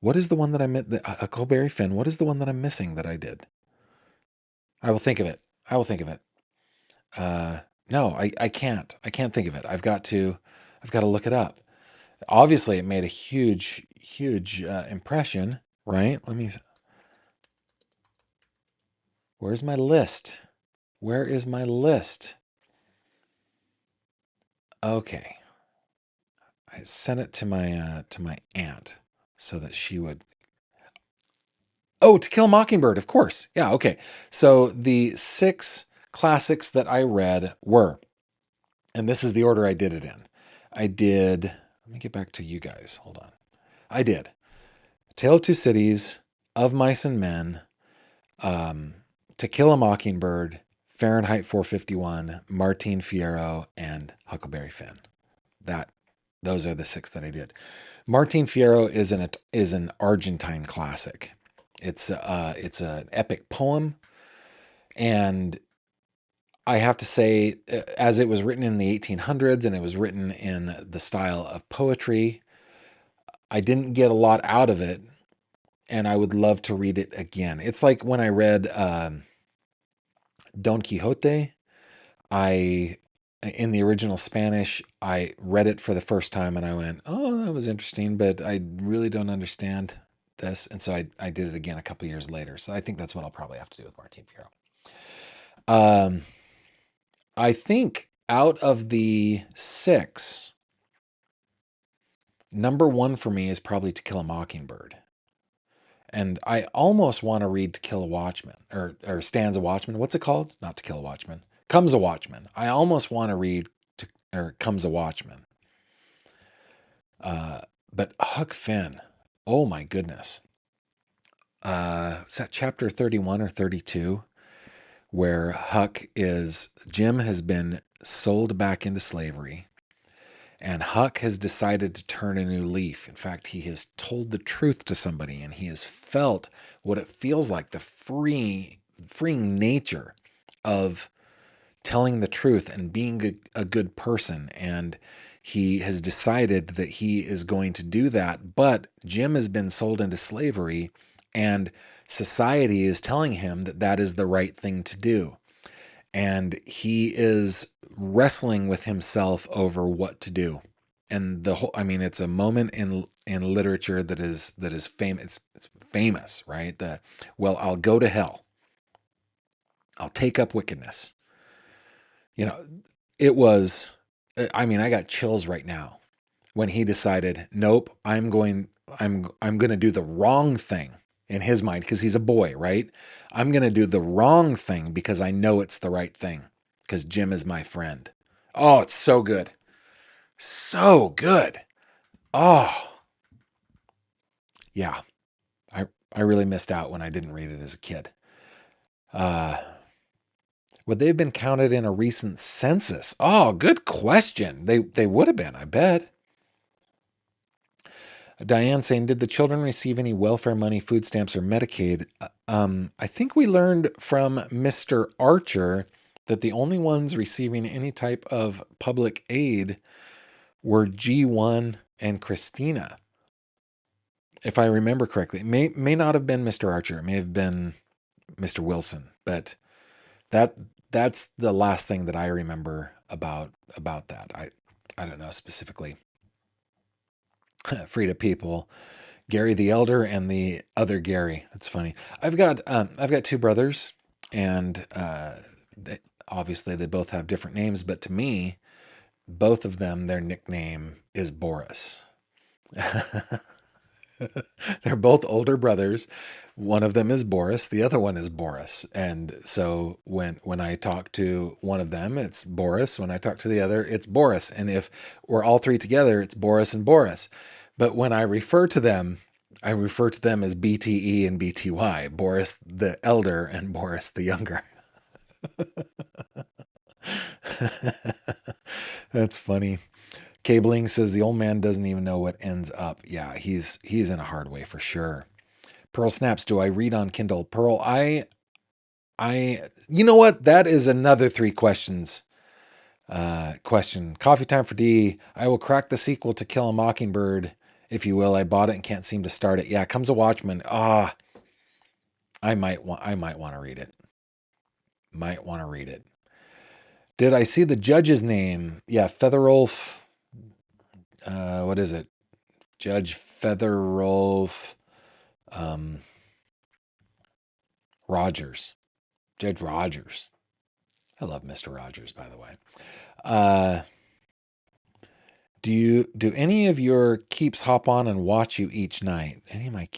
What is the one that I meant? Huckleberry Finn. What is the one that I'm missing that I did? I will think of it. No, I can't. I can't think of it. I've got to look it up. Obviously, it made a huge impression, right? Where's my list? Where is my list? Okay. I sent it to my aunt so that she would. Oh, To Kill a Mockingbird, of course. Yeah, okay. So the 6 classics that I read were, and this is the order I did it in. Let me get back to you guys. Hold on. I did Tale of Two Cities, Of Mice and Men, To Kill a Mockingbird, Fahrenheit 451, Martin Fierro, and Huckleberry Finn. Those are the 6 that I did. Martin Fierro is an Argentine classic. It's an epic poem, and I have to say, as it was written in the 1800s and it was written in the style of poetry, I didn't get a lot out of it, and I would love to read it again. It's like when I read Don Quixote. In the original Spanish, I read it for the first time and I went, oh, that was interesting, but I really don't understand this. And so I did it again a couple years later. So I think that's what I'll probably have to do with Martin Fierro. I think out of the 6, number 1 for me is probably To Kill a Mockingbird. And I almost want to read To Kill a Watchman, or Stands a Watchman. What's it called? Not To Kill a Watchman. Comes a Watchman. I almost want to read Comes a Watchman. But Huck Finn, oh my goodness. Is that chapter 31 or 32? Where Jim has been sold back into slavery. And Huck has decided to turn a new leaf. In fact, he has told the truth to somebody, and he has felt what it feels like, the freeing nature of telling the truth and being a good person. And he has decided that he is going to do that. But Jim has been sold into slavery, and society is telling him that that is the right thing to do. And he is wrestling with himself over what to do. And it's a moment in literature that is famous. It's famous, right? I'll go to hell. I'll take up wickedness. It was, I got chills right now when he decided, nope, I'm going to do the wrong thing in his mind, because he's a boy, right? I'm going to do the wrong thing because I know it's the right thing, because Jim is my friend. Oh, it's so good. So good. Oh, yeah. I really missed out when I didn't read it as a kid. Would they have been counted in a recent census? Oh, good question. They would have been, I bet. Diane saying, did the children receive any welfare money, food stamps, or Medicaid? I think we learned from Mr. Archer that the only ones receiving any type of public aid were G1 and Christina. If I remember correctly, it may not have been Mr. Archer. It may have been Mr. Wilson, but that's the last thing that I remember about that. I don't know specifically. Frida people, Gary the Elder and the other Gary. That's funny. I've got 2 brothers, and obviously they both have different names, but to me, both of them, their nickname is Boris. They're both older brothers. One of them is Boris, the other one is Boris. And so when I talk to one of them, it's Boris. When I talk to the other, it's Boris. And if we're all 3 together, it's Boris and Boris. But when I refer to them as BTE and BTY, Boris the elder and Boris the younger. That's funny. Cabling says the old man doesn't even know what ends up. Yeah, he's in a hard way for sure. Pearl snaps, do I read on Kindle? Pearl, you know what? That is another 3 questions. Question. Coffee time for D. I will crack the sequel to Kill a Mockingbird, if you will. I bought it and can't seem to start it. Yeah, Comes a Watchman. I might want to read it. Might want to read it. Did I see the judge's name? Yeah, Featherwolf. What is it? Judge Featherwolf. Rogers. Judge Rogers. I love Mr. Rogers, by the way. Do any of your keeps hop on and watch you each night?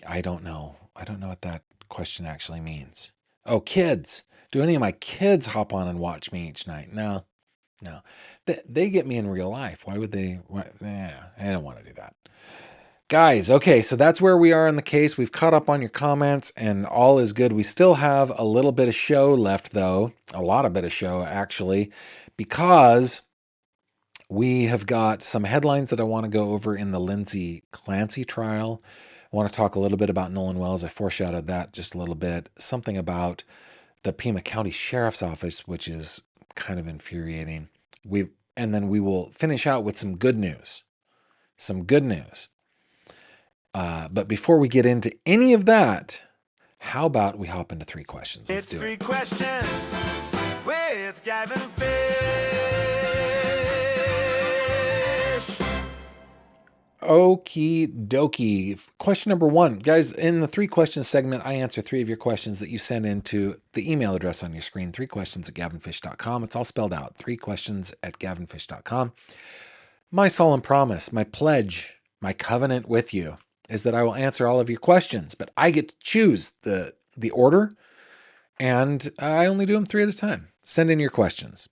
I don't know. I don't know what that question actually means. Oh, kids. Do any of my kids hop on and watch me each night? No. They get me in real life. Why would they? I don't want to do that. Guys, okay, so that's where we are in the case. We've caught up on your comments and all is good. We still have a little bit of show left, though. A lot of bit of show, actually, because we have got some headlines that I want to go over in the Lindsay Clancy trial. I want to talk a little bit about Nolan Wells. I foreshadowed that just a little bit. Something about the Pima County Sheriff's Office, which is kind of infuriating. And then we will finish out with some good news. But before we get into any of that, how about we hop into 3 questions? It's 3 questions. with Gavin Fish. Okie dokie. Question number 1. Guys, in the 3 questions segment, I answer 3 of your questions that you send into the email address on your screen, 3questions@gavinfish.com. It's all spelled out, 3questions@gavinfish.com. My solemn promise, my pledge, my covenant with you is that I will answer all of your questions, but I get to choose the order, and I only do them 3 at a time. Send in your questions.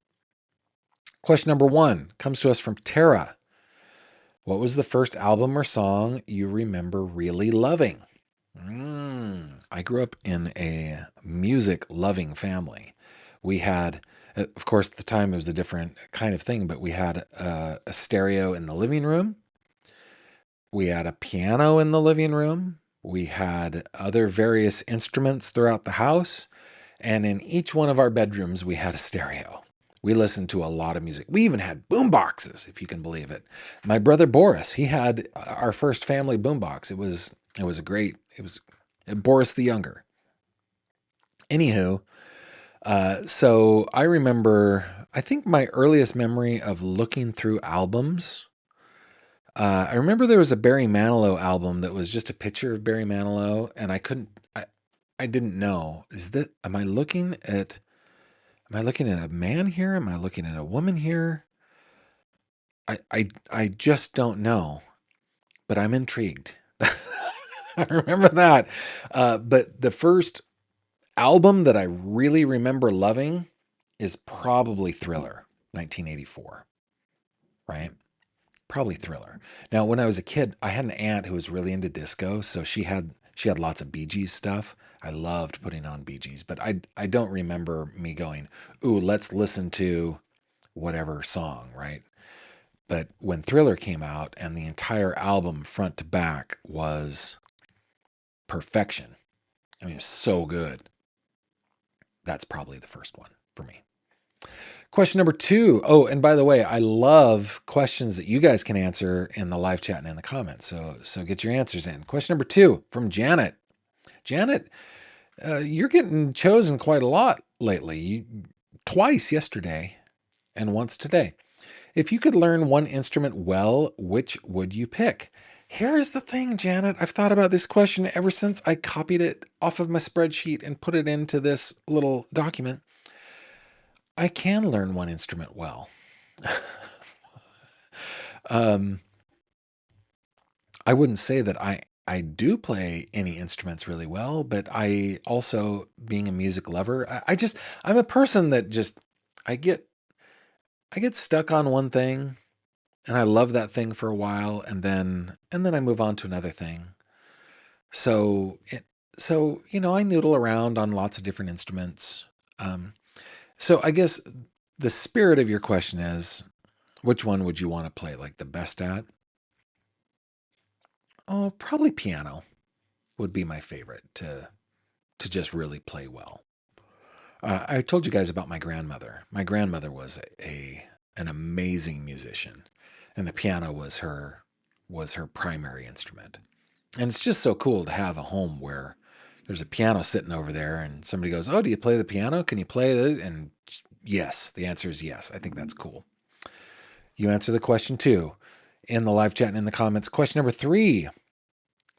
Question number 1 comes to us from Tara. What was the first album or song you remember really loving? I grew up in a music-loving family. We had, of course, at the time it was a different kind of thing, but we had a stereo in the living room. We had a piano in the living room. We had other various instruments throughout the house. And in each one of our bedrooms, we had a stereo. We listened to a lot of music. We even had boom boxes, if you can believe it. My brother Boris, he had our first family boombox. It was Boris the Younger. Anywho, so I remember, I think my earliest memory of looking through albums, I remember there was a Barry Manilow album that was just a picture of Barry Manilow, and I didn't know, am I looking at a man here? Am I looking at a woman here? I just don't know, but I'm intrigued. I remember that. But the first album that I really remember loving is probably Thriller, 1984, right? Probably Thriller. Now, when I was a kid, I had an aunt who was really into disco, so she had lots of Bee Gees stuff. I loved putting on Bee Gees, but I don't remember me going, "Ooh, let's listen to whatever song," right? But when Thriller came out and the entire album front to back was perfection. I mean, it was so good. That's probably the first one for me. Question number 2. Oh, and by the way, I love questions that you guys can answer in the live chat and in the comments. So get your answers in. Question number 2 from Janet. Janet, you're getting chosen quite a lot lately. Twice yesterday and once today. If you could learn one instrument well, which would you pick? Here is the thing, Janet. I've thought about this question ever since I copied it off of my spreadsheet and put it into this little document. I can learn one instrument well. I wouldn't say that I do play any instruments really well, but I also, being a music lover, I'm a person that just I get stuck on one thing and I love that thing for a while, and then I move on to another thing. So I noodle around on lots of different instruments. So I guess the spirit of your question is, which one would you want to play like the best at? Oh, probably piano would be my favorite to just really play well. I told you guys about my grandmother. My grandmother was an amazing musician, and the piano was her primary instrument. And it's just so cool to have a home where there's a piano sitting over there, and somebody goes, "Oh, do you play the piano? Can you play this?" And yes, the answer is yes. I think that's cool. You answer the question 2 in the live chat and in the comments. Question number 3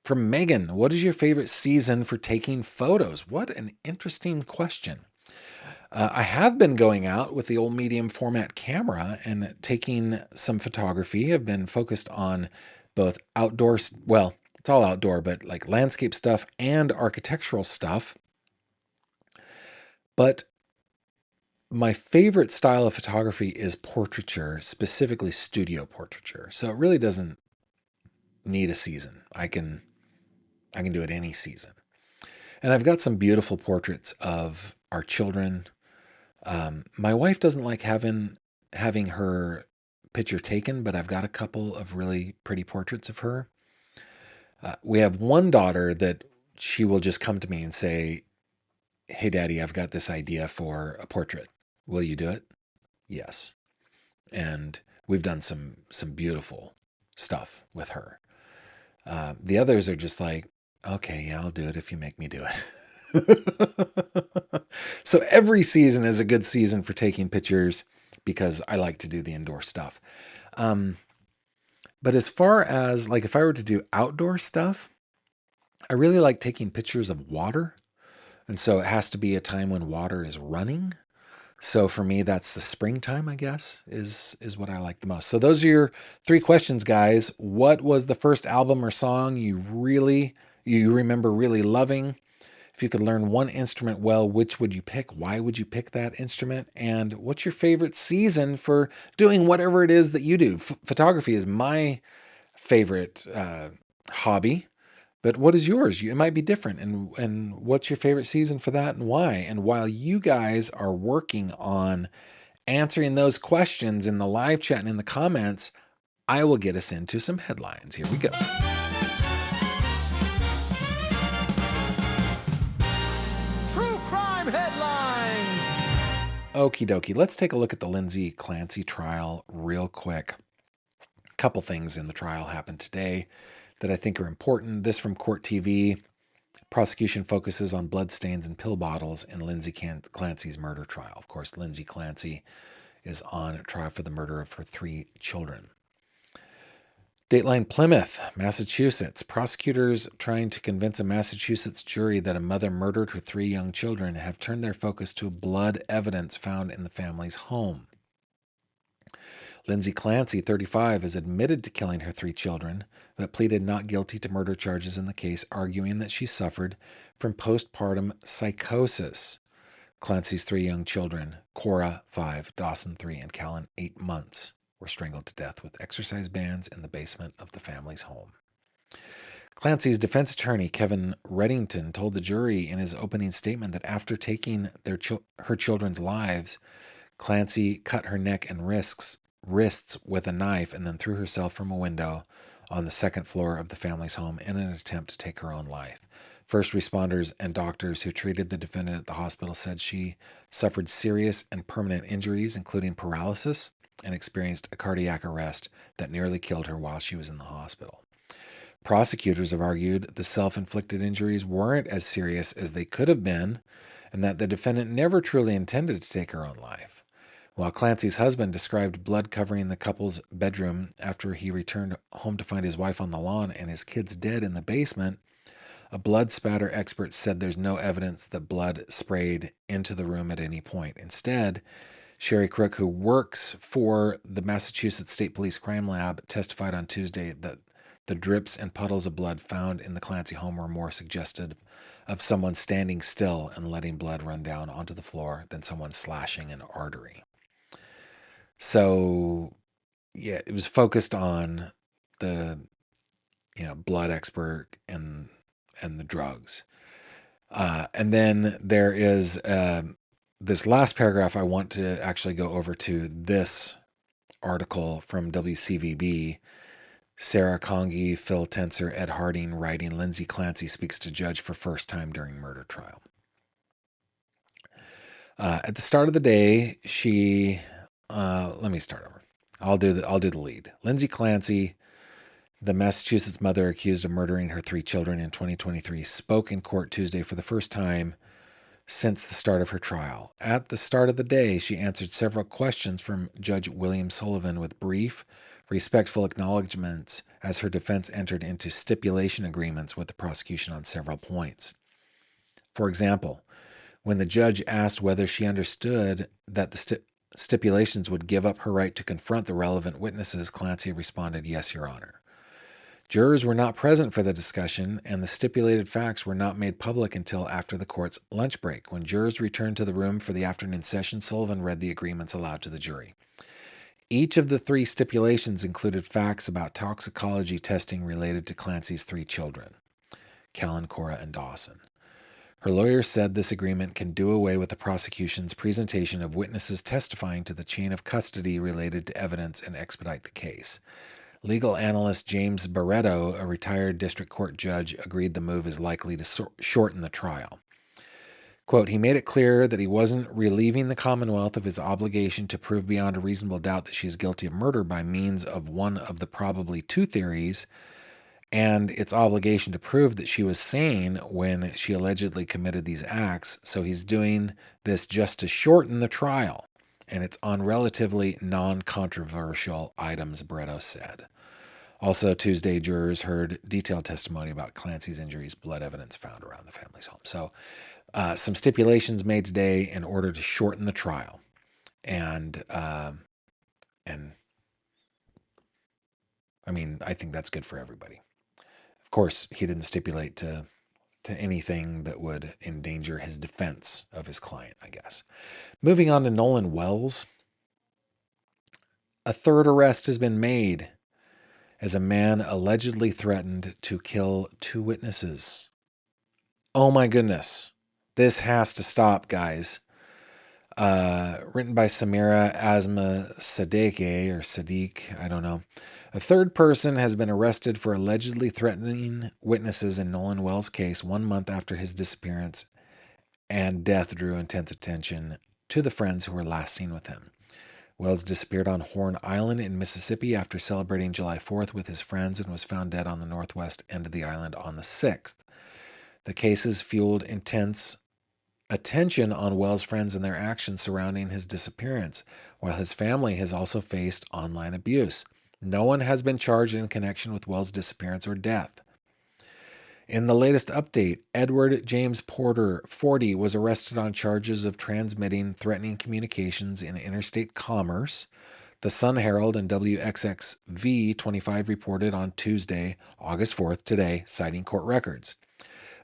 from Megan. What is your favorite season for taking photos? What an interesting question. I have been going out with the old medium format camera and taking some photography. I've been focused on both outdoor, well, it's all outdoor, but like landscape stuff and architectural stuff. But my favorite style of photography is portraiture, specifically studio portraiture. So it really doesn't need a season. I can do it any season. And I've got some beautiful portraits of our children. My wife doesn't like having her picture taken, but I've got a couple of really pretty portraits of her. We have one daughter that she will just come to me and say, "Hey, Daddy, I've got this idea for a portrait. Will you do it?" Yes. And we've done some beautiful stuff with her. The others are just like, "Okay, yeah, I'll do it if you make me do it." So every season is a good season for taking pictures because I like to do the indoor stuff. But as far as like if I were to do outdoor stuff, I really like taking pictures of water. And so it has to be a time when water is running. So for me, that's the springtime, I guess, is what I like the most. So those are your three questions, guys. What was the first album or song you remember really loving? If you could learn one instrument well, which would you pick? Why would you pick that instrument? And what's your favorite season for doing whatever it is that you do? Photography is my favorite hobby. But what is yours? It might be different. And what's your favorite season for that and why? And while you guys are working on answering those questions in the live chat and in the comments, I will get us into some headlines. Here we go. True crime headlines. Okie dokie. Let's take a look at the Lindsay Clancy trial real quick. A couple things in the trial happened today that I think are important. This from Court TV. Prosecution focuses on bloodstains and pill bottles in Lindsay Clancy's murder trial. Of course, Lindsay Clancy is on trial for the murder of her 3 children. Dateline Plymouth, Massachusetts. Prosecutors trying to convince a Massachusetts jury that a mother murdered her 3 young children have turned their focus to blood evidence found in the family's home. Lindsay Clancy, 35, is admitted to killing her 3 children, but pleaded not guilty to murder charges in the case, arguing that she suffered from postpartum psychosis. Clancy's 3 young children, Cora, 5, Dawson, 3, and Callan, 8 months, were strangled to death with exercise bands in the basement of the family's home. Clancy's defense attorney, Kevin Reddington, told the jury in his opening statement that after taking her children's lives, Clancy cut her neck and wrists with a knife and then threw herself from a window on the 2nd floor of the family's home in an attempt to take her own life. First responders and doctors who treated the defendant at the hospital said she suffered serious and permanent injuries, including paralysis, and experienced a cardiac arrest that nearly killed her while she was in the hospital. Prosecutors have argued the self-inflicted injuries weren't as serious as they could have been, and that the defendant never truly intended to take her own life. While Clancy's husband described blood covering the couple's bedroom after he returned home to find his wife on the lawn and his kids dead in the basement, a blood spatter expert said there's no evidence that blood sprayed into the room at any point. Instead, Sherry Crook, who works for the Massachusetts State Police Crime Lab, testified on Tuesday that the drips and puddles of blood found in the Clancy home were more suggestive of someone standing still and letting blood run down onto the floor than someone slashing an artery. So, yeah, it was focused on the, blood expert and the drugs. And then there is this last paragraph. I want to actually go over to this article from WCVB. Sarah Congi, Phil Tenser, Ed Harding writing, Lindsay Clancy speaks to judge for first time during murder trial. At the start of the day, let me start over. I'll do the lead. Lindsay Clancy, the Massachusetts mother accused of murdering her 3 children in 2023, spoke in court Tuesday for the first time since the start of her trial. At the start of the day, she answered several questions from Judge William Sullivan with brief, respectful acknowledgments as her defense entered into stipulation agreements with the prosecution on several points. For example, when the judge asked whether she understood that the stipulations would give up her right to confront the relevant witnesses, Clancy responded, "Yes, Your Honor." Jurors were not present for the discussion, and the stipulated facts were not made public until after the court's lunch break. When jurors returned to the room for the afternoon session, Sullivan read the agreements aloud to the jury. Each of the 3 stipulations included facts about toxicology testing related to Clancy's 3 children, Callan, Cora, and Dawson. Her lawyer said this agreement can do away with the prosecution's presentation of witnesses testifying to the chain of custody related to evidence and expedite the case. Legal analyst James Barretto, a retired district court judge, agreed the move is likely to shorten the trial. Quote, he made it clear that he wasn't relieving the Commonwealth of his obligation to prove beyond a reasonable doubt that she is guilty of murder by means of one of the probably 2 theories and its obligation to prove that she was sane when she allegedly committed these acts. So he's doing this just to shorten the trial. And it's on relatively non-controversial items, Bretto said. Also, Tuesday, jurors heard detailed testimony about Clancy's injuries, blood evidence found around the family's home. So some stipulations made today in order to shorten the trial. And I mean, I think that's good for everybody. Of course, he didn't stipulate to anything that would endanger his defense of his client, I guess. Moving on to Nolan Wells. A third arrest has been made as a man allegedly threatened to kill 2 witnesses. Oh my goodness. This has to stop, guys. Written by Samira Asma Sadeke or Sadiq, I don't know. A third person has been arrested for allegedly threatening witnesses in Nolan Wells' case 1 month after his disappearance and death drew intense attention to the friends who were last seen with him. Wells disappeared on Horn Island in Mississippi after celebrating July 4th with his friends and was found dead on the northwest end of the island on the 6th. The cases fueled intense attention on Wells' friends and their actions surrounding his disappearance, while his family has also faced online abuse. No one has been charged in connection with Wells' disappearance or death. In the latest update, Edward James Porter, 40, was arrested on charges of transmitting threatening communications in interstate commerce. The Sun Herald and WXXV 25 reported on Tuesday, August 4th, today, citing court records.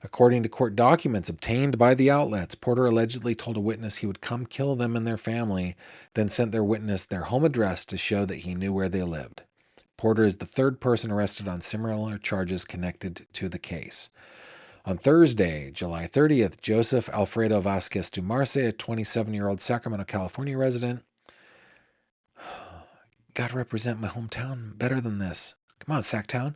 According to court documents obtained by the outlets, Porter allegedly told a witness he would come kill them and their family, then sent their witness their home address to show that he knew where they lived. Porter is the third person arrested on similar charges connected to the case. On Thursday, July 30th, Joseph Alfredo Vasquez Dumarce, a 27-year-old Sacramento, California resident, gotta represent my hometown better than this. Come on, Sacktown.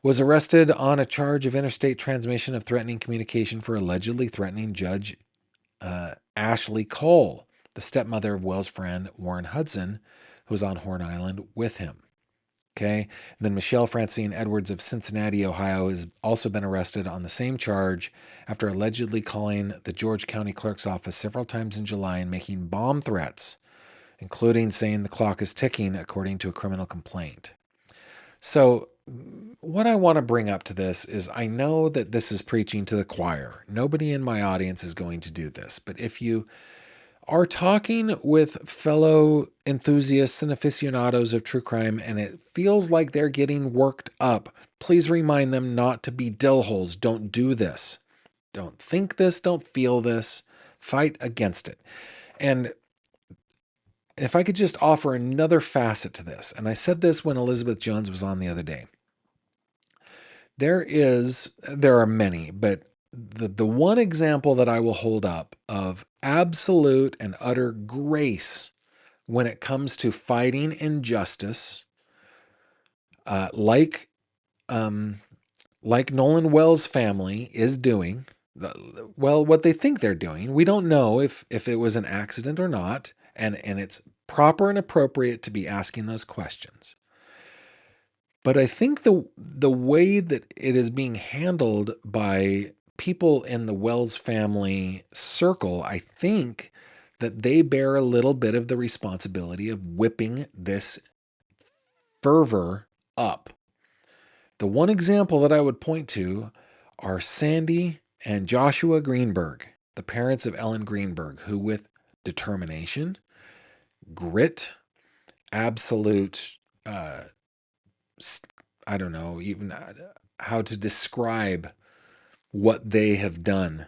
Was arrested on a charge of interstate transmission of threatening communication for allegedly threatening Judge Ashley Cole, the stepmother of Wells' friend Warren Hudson, who was on Horn Island with him. Okay. And then Michelle Francine Edwards of Cincinnati, Ohio, has also been arrested on the same charge after allegedly calling the George County Clerk's office several times in July and making bomb threats, including saying the clock is ticking, according to a criminal complaint. So, what I want to bring up to this is I know that this is preaching to the choir. Nobody in my audience is going to do this. But if you are talking with fellow enthusiasts and aficionados of true crime and it feels like they're getting worked up, please remind them not to be dill holes. Don't do this. Don't think this. Don't feel this. Fight against it. And if I could just offer another facet to this, and I said this when Elizabeth Jones was on the other day. There are many, but the one example that I will hold up of absolute and utter grace when it comes to fighting injustice, like Nolan Wells' family is doing, well, what they think they're doing. We don't know if it was an accident or not, and it's proper and appropriate to be asking those questions. But I think the way that it is being handled by people in the Wells family circle, I think that they bear a little bit of the responsibility of whipping this fervor up. The one example that I would point to are Sandy and Joshua Greenberg, the parents of Ellen Greenberg, who with determination, grit, absolute I don't know even how to describe what they have done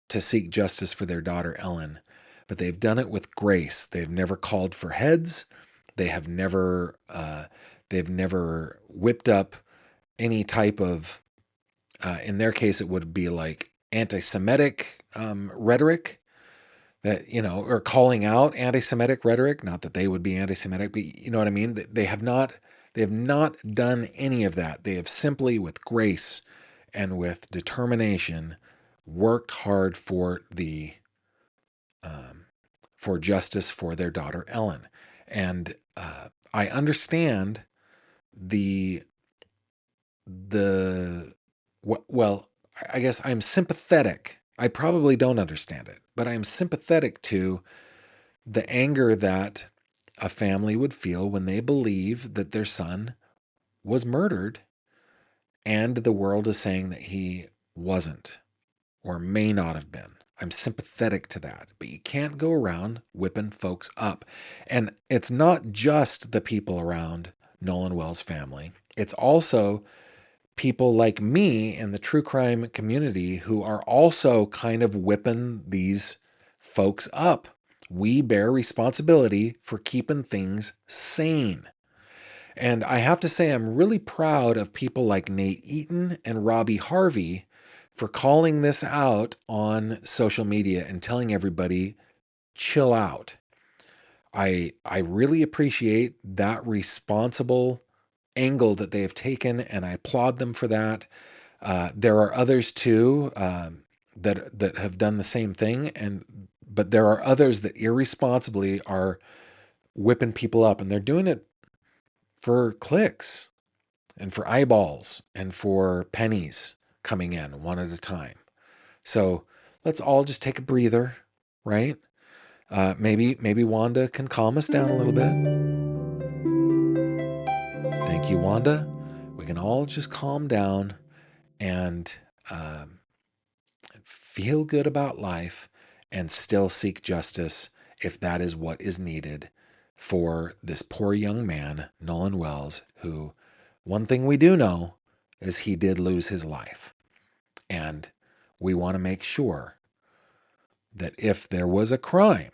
to seek justice for their daughter Ellen, but they've done it with grace. They've never called for heads. They have never whipped up any type of in their case it would be like anti-Semitic rhetoric, that or calling out anti-Semitic rhetoric. Not that they would be anti-Semitic, but you know what I mean. They have not done any of that. They have simply, with grace and with determination, worked hard for for justice for their daughter Ellen. And I understand the the well, I guess I'm sympathetic. I probably don't understand it, but I'm sympathetic to the anger that a family would feel when they believe that their son was murdered and the world is saying that he wasn't or may not have been. I'm sympathetic to that, but you can't go around whipping folks up. And it's not just the people around Nolan Wells' family, it's also people like me in the true crime community who are also kind of whipping these folks up. We bear responsibility for keeping things sane. And I have to say, I'm really proud of people like Nate Eaton and Robbie Harvey for calling this out on social media and telling everybody, chill out. I really appreciate that responsible angle that they have taken, and I applaud them for that. There are others too that have done the same thing, but there are others that irresponsibly are whipping people up, and they're doing it for clicks and for eyeballs and for pennies coming in one at a time. So let's all just take a breather, right? Maybe Wanda can calm us down a little bit. Thank you, Wanda. We can all just calm down and feel good about life and still seek justice if that is what is needed for this poor young man, Nolan Wells, who one thing we do know is he did lose his life. And we want to make sure that if there was a crime,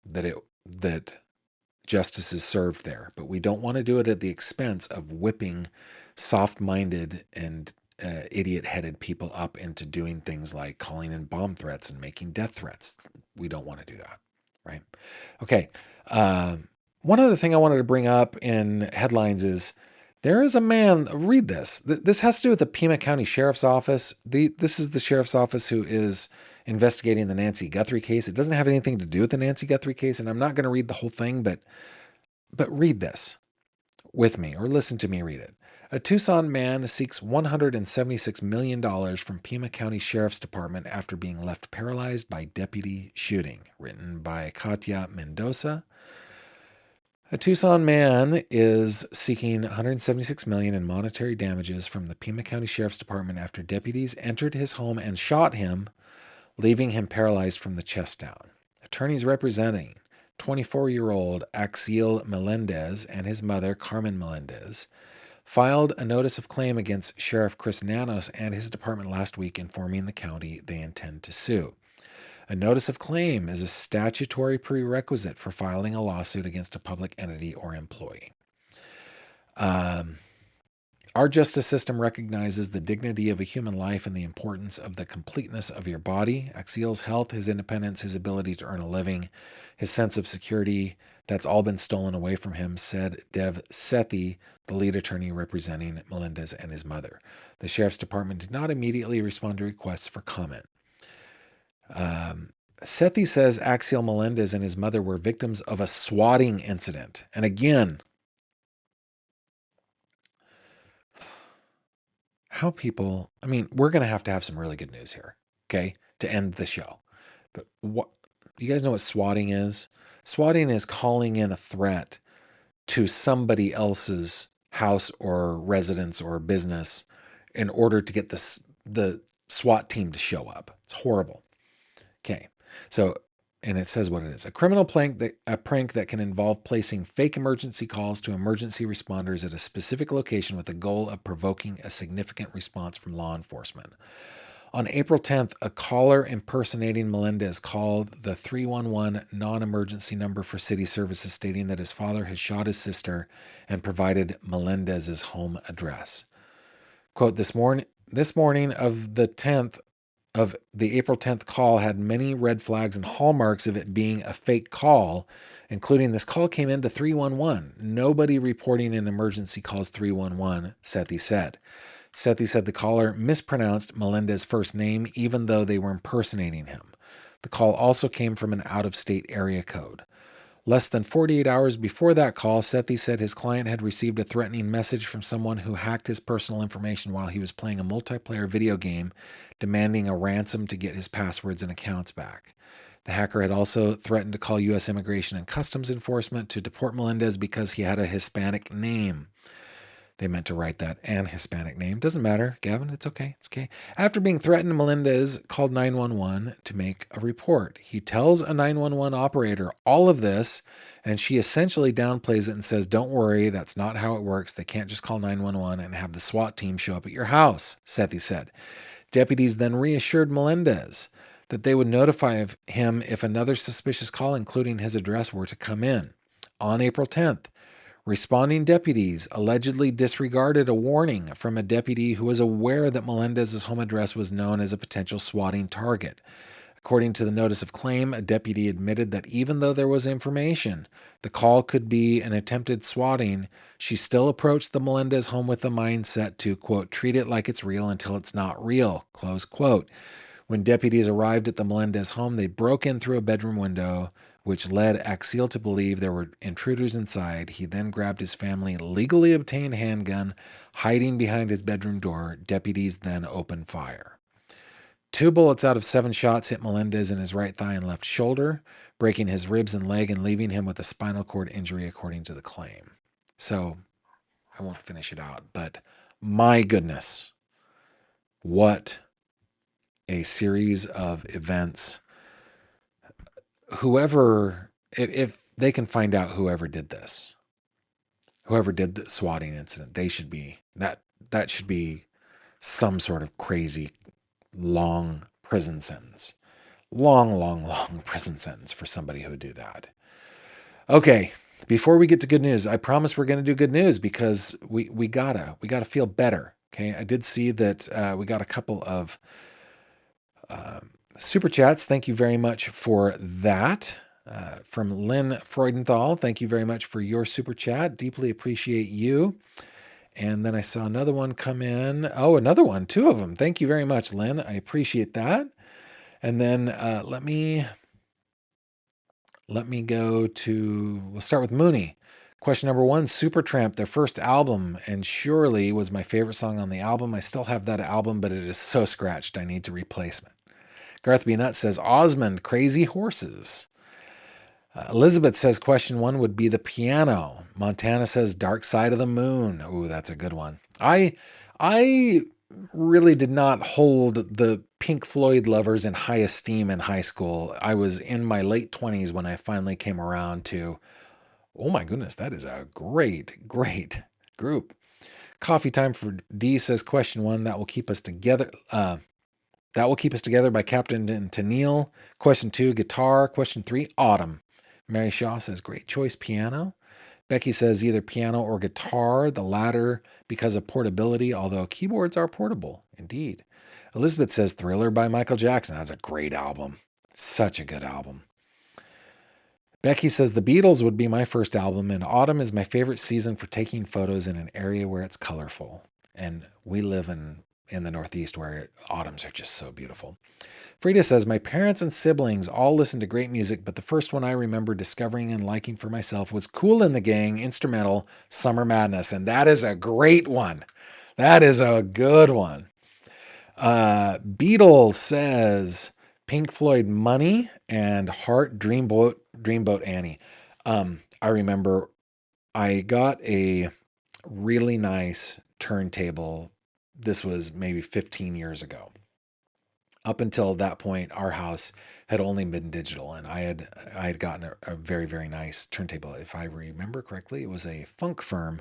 that justice is served there. But we don't want to do it at the expense of whipping soft-minded and idiot-headed people up into doing things like calling in bomb threats and making death threats. We don't want to do that, right? Okay. One other thing I wanted to bring up in headlines is there is a man, read this. This has to do with the Pima County Sheriff's Office. This is the Sheriff's Office who is investigating the Nancy Guthrie case. It doesn't have anything to do with the Nancy Guthrie case, and I'm not going to read the whole thing, but read this with me or listen to me read it. A Tucson man seeks $176 million from Pima County Sheriff's Department after being left paralyzed by deputy shooting. Written by Katya Mendoza. A Tucson man is seeking $176 million in monetary damages from the Pima County Sheriff's Department after deputies entered his home and shot him, leaving him paralyzed from the chest down. Attorneys representing 24-year-old Axiel Melendez and his mother, Carmen Melendez, filed a notice of claim against Sheriff Chris Nanos and his department last week, informing the county they intend to sue. A notice of claim is a statutory prerequisite for filing a lawsuit against a public entity or employee. Our justice system recognizes the dignity of a human life and the importance of the completeness of your body. Axiel's health, his independence, his ability to earn a living, his sense of security, that's all been stolen away from him, said Dev Sethi, the lead attorney representing Melendez and his mother. The sheriff's department did not immediately respond to requests for comment. Sethi says Axiel Melendez and his mother were victims of a swatting incident. And again, how people, we're going to have some really good news here, okay, to end the show. But what, you guys know what swatting is? Swatting is calling in a threat to somebody else's house or residence or business in order to get the SWAT team to show up. It's horrible. Okay, so, and it says what it is. A criminal prank that can involve placing fake emergency calls to emergency responders at a specific location with the goal of provoking a significant response from law enforcement. On April 10th, a caller impersonating Melendez called the 311 non-emergency number for city services, stating that his father has shot his sister and provided Melendez's home address. Quote, this morning of the April 10th call had many red flags and hallmarks of it being a fake call, including this call came into 311. Nobody reporting an emergency calls 311, Sethi said. Sethi said the caller mispronounced Melendez's first name, even though they were impersonating him. The call also came from an out-of-state area code. Less than 48 hours before that call, Sethi said his client had received a threatening message from someone who hacked his personal information while he was playing a multiplayer video game, demanding a ransom to get his passwords and accounts back. The hacker had also threatened to call U.S. Immigration and Customs Enforcement to deport Melendez because he had a Hispanic name. They meant to write that and Hispanic name. Doesn't matter, Gavin. It's okay. It's okay. After being threatened, Melendez called 911 to make a report. He tells a 911 operator all of this, and she essentially downplays it and says, "Don't worry, that's not how it works. They can't just call 911 and have the SWAT team show up at your house," Sethi said. Deputies then reassured Melendez that they would notify him if another suspicious call, including his address, were to come in. On April 10th, responding deputies allegedly disregarded a warning from a deputy who was aware that Melendez's home address was known as a potential swatting target. According to the notice of claim, a deputy admitted that even though there was information the call could be an attempted swatting, she still approached the Melendez home with the mindset to, quote, treat it like it's real until it's not real, close quote. When deputies arrived at the Melendez home, they broke in through a bedroom window, which led Axiel to believe there were intruders inside. He then grabbed his family legally obtained handgun, hiding behind his bedroom door. Deputies then opened fire. 2 bullets out of 7 shots hit Melendez in his right thigh and left shoulder, breaking his ribs and leg and leaving him with a spinal cord injury, according to the claim. So, I won't finish it out, but my goodness, what a series of events. Whoever, if they can find out whoever did this, whoever did the swatting incident, they should be, that should be some sort of crazy long prison sentence. Long prison sentence for somebody who would do that. Okay, before we get to good news, I promise we're going to do good news because we gotta feel better. Okay, I did see that we got a couple of super chats. Thank you very much for that. From Lynn Freudenthal, thank you very much for your super chat. Deeply appreciate you. And then I saw another one come in. Oh, another one, 2 of them. Thank you very much, Lynn. I appreciate that. And then let me go to, we'll start with Mooney. Question number 1, Supertramp, their first album, and Surely was my favorite song on the album. I still have that album, but it is so scratched, I need to replacement. Garth B. Nutt says, Osmond, Crazy Horses. Elizabeth says, question 1 would be the piano. Montana says, Dark Side of the Moon. Ooh, that's a good one. I really did not hold the Pink Floyd lovers in high esteem in high school. I was in my late 20s when I finally came around to, oh my goodness, that is a great group. Coffee Time for D says, question 1, That Will Keep Us Together. That Will Keep Us Together by Captain Tennille. Question 2, guitar. Question 3, Autumn. Mary Shaw says, great choice, piano. Becky says either piano or guitar, the latter because of portability, although keyboards are portable, indeed. Elizabeth says Thriller by Michael Jackson. That's a great album. Such a good album. Becky says the Beatles would be my first album, and autumn is my favorite season for taking photos in an area where it's colorful. And we live in the Northeast where autumns are just so beautiful. Frida says, my parents and siblings all listen to great music, but the first one I remember discovering and liking for myself was Kool and the Gang instrumental Summer Madness. And that is a great one. That is a good one. Beetle says Pink Floyd Money and Heart Dreamboat Annie. I remember I got a really nice turntable. This was maybe 15 years ago. Up until that point, our house had only been digital, and I had gotten a very, very nice turntable. If I remember correctly, it was a Funk Firm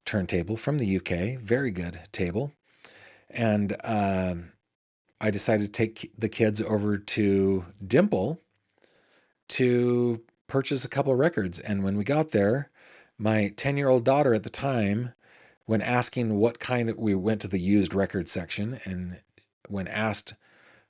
turntable from the UK. Very good table. And I decided to take the kids over to Dimple to purchase a couple of records. And when we got there, my 10-year-old daughter at the time, when asking what kind of, we went to the used record section, and when asked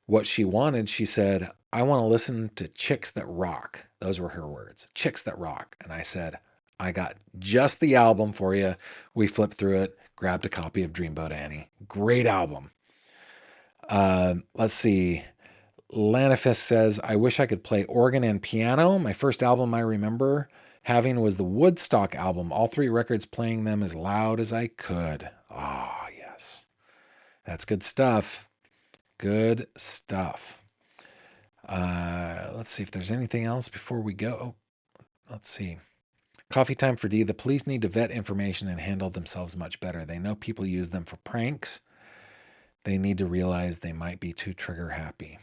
what she wanted, she said, I want to listen to Chicks That Rock. Those were her words, Chicks That Rock. And I said, I got just the album for you. We flipped through it, grabbed a copy of Dreamboat Annie. Great album. Let's see. Lanifest says, I wish I could play organ and piano. My first album I remember having was the Woodstock album. All 3 records, playing them as loud as I could. Ah, yes. That's good stuff. Good stuff. Let's see if there's anything else before we go. Oh, let's see. Coffee time for D. The police need to vet information and handle themselves much better. They know people use them for pranks. They need to realize they might be too trigger happy.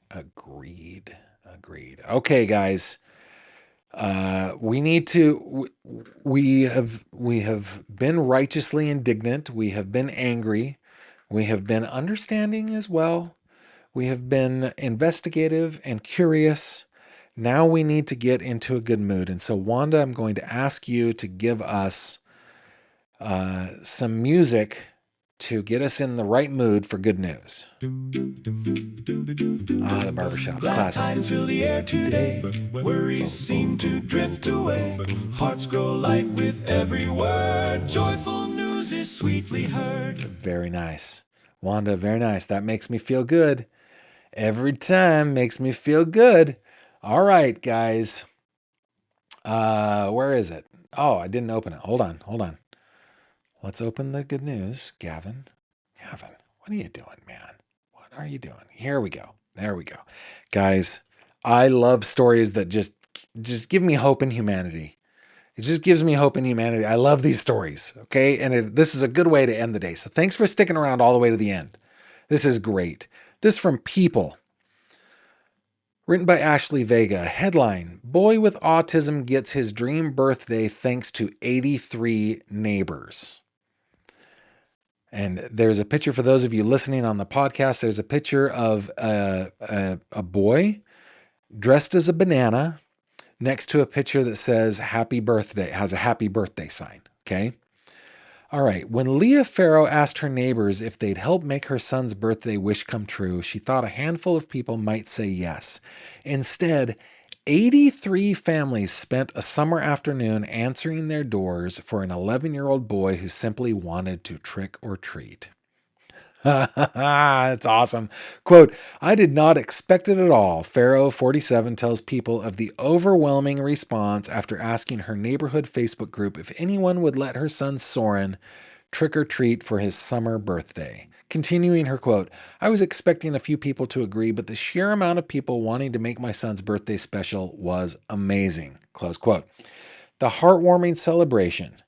Agreed. Okay, guys. We need to. We have been righteously indignant. We have been angry. We have been understanding as well. We have been investigative and curious. Now we need to get into a good mood. And so, Wanda, I'm going to ask you to give us some music to get us in the right mood for good news. The barbershop classic. Tidings fill the air today. Worries seem to drift away. Hearts grow light with every word. Joyful news is sweetly heard. Very nice. Wanda, very nice. That makes me feel good. Every time makes me feel good. All right, guys. Where is it? Oh, I didn't open it. Hold on. Let's open the good news. Gavin, what are you doing, man? What are you doing? Here we go. There we go. Guys, I love stories that just give me hope in humanity. It just gives me hope in humanity. I love these stories, okay? And this is a good way to end the day. So thanks for sticking around all the way to the end. This is great. This from People. Written by Ashley Vega. Headline, Boy with Autism Gets His Dream Birthday Thanks to 83 Neighbors. And there's a picture for those of you listening on the podcast. There's a picture of a boy dressed as a banana next to a picture that says happy birthday, has a happy birthday sign. Okay. All right. When Leah Farrow asked her neighbors if they'd help make her son's birthday wish come true, she thought a handful of people might say yes. Instead, 83 families spent a summer afternoon answering their doors for an 11-year-old boy who simply wanted to trick or treat. It's awesome. Quote, I did not expect it at all. Farrow, 47, tells People of the overwhelming response after asking her neighborhood Facebook group if anyone would let her son Soren trick or treat for his summer birthday. Continuing her quote, I was expecting a few people to agree, but the sheer amount of people wanting to make my son's birthday special was amazing. Close quote. The heartwarming celebration,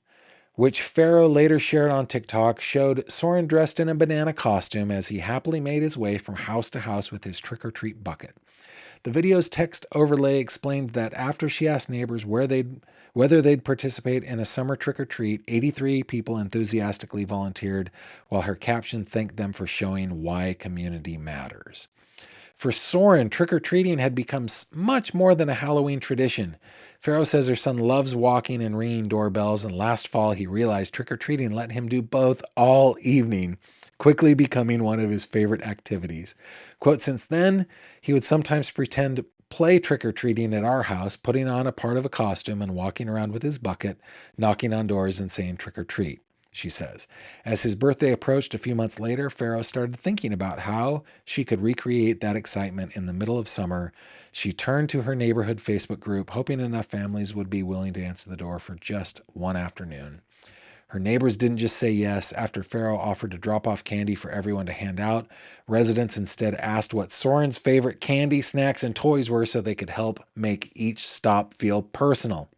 which Farrow later shared on TikTok, showed Soren dressed in a banana costume as he happily made his way from house to house with his trick-or-treat bucket. The video's text overlay explained that after she asked neighbors whether they'd participate in a summer trick-or-treat, 83 people enthusiastically volunteered, while her caption thanked them for showing why community matters. For Soren, trick-or-treating had become much more than a Halloween tradition. Farrow says her son loves walking and ringing doorbells, and last fall he realized trick-or-treating let him do both all evening, quickly becoming one of his favorite activities. Quote, since then, he would sometimes pretend play trick-or-treating at our house, putting on a part of a costume and walking around with his bucket, knocking on doors and saying trick-or-treat, she says. As his birthday approached a few months later, Farrow started thinking about how she could recreate that excitement in the middle of summer. She turned to her neighborhood Facebook group, hoping enough families would be willing to answer the door for just one afternoon. Her neighbors didn't just say yes. After Farrow offered to drop off candy for everyone to hand out, residents instead asked what Soren's favorite candy, snacks, and toys were so they could help make each stop feel personal.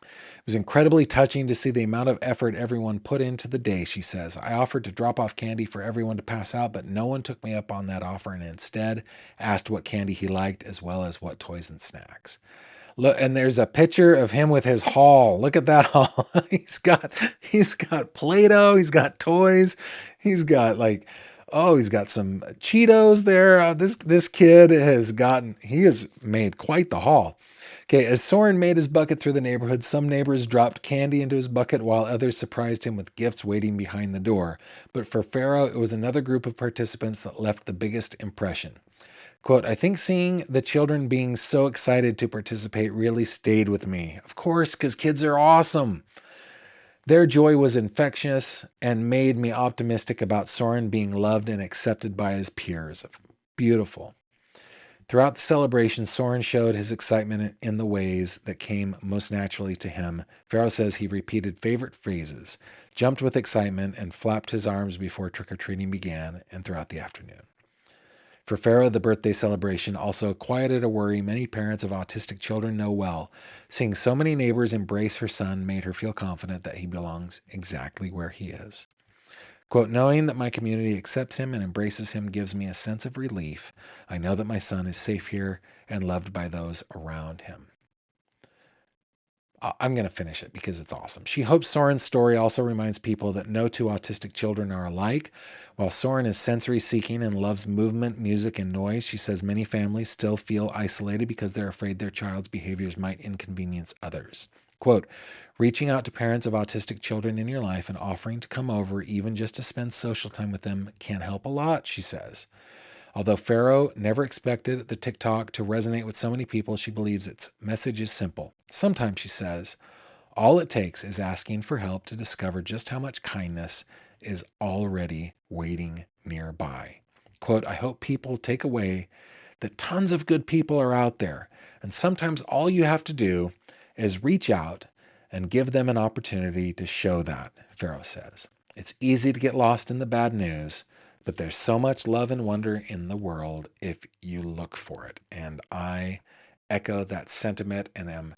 It was incredibly touching to see the amount of effort everyone put into the day, she says. I offered to drop off candy for everyone to pass out, but no one took me up on that offer and instead asked what candy he liked as well as what toys and snacks. Look, and there's a picture of him with his haul. Look at that haul. he's got Play-Doh, he's got toys, he's got he's got some Cheetos there. This kid he has made quite the haul. Okay, as Soren made his bucket through the neighborhood, some neighbors dropped candy into his bucket while others surprised him with gifts waiting behind the door. But for Farrow, it was another group of participants that left the biggest impression. Quote, I think seeing the children being so excited to participate really stayed with me. Of course, because kids are awesome. Their joy was infectious and made me optimistic about Soren being loved and accepted by his peers. beautiful. Throughout the celebration, Soren showed his excitement in the ways that came most naturally to him. Pharaoh says he repeated favorite phrases, jumped with excitement, and flapped his arms before trick-or-treating began and throughout the afternoon. For Pharaoh, the birthday celebration also quieted a worry many parents of autistic children know well. Seeing so many neighbors embrace her son made her feel confident that he belongs exactly where he is. Quote, knowing that my community accepts him and embraces him gives me a sense of relief. I know that my son is safe here and loved by those around him. I'm going to finish it because it's awesome. She hopes Soren's story also reminds people that no two autistic children are alike. While Soren is sensory seeking and loves movement, music, and noise, she says many families still feel isolated because they're afraid their child's behaviors might inconvenience others. Quote, reaching out to parents of autistic children in your life and offering to come over even just to spend social time with them can help a lot, she says. Although Pharaoh never expected the TikTok to resonate with so many people, she believes its message is simple. Sometimes, she says, all it takes is asking for help to discover just how much kindness is already waiting nearby. Quote, I hope people take away that tons of good people are out there, and sometimes all you have to do is reach out and give them an opportunity to show that, Pharaoh says. It's easy to get lost in the bad news, but there's so much love and wonder in the world if you look for it. And I echo that sentiment and am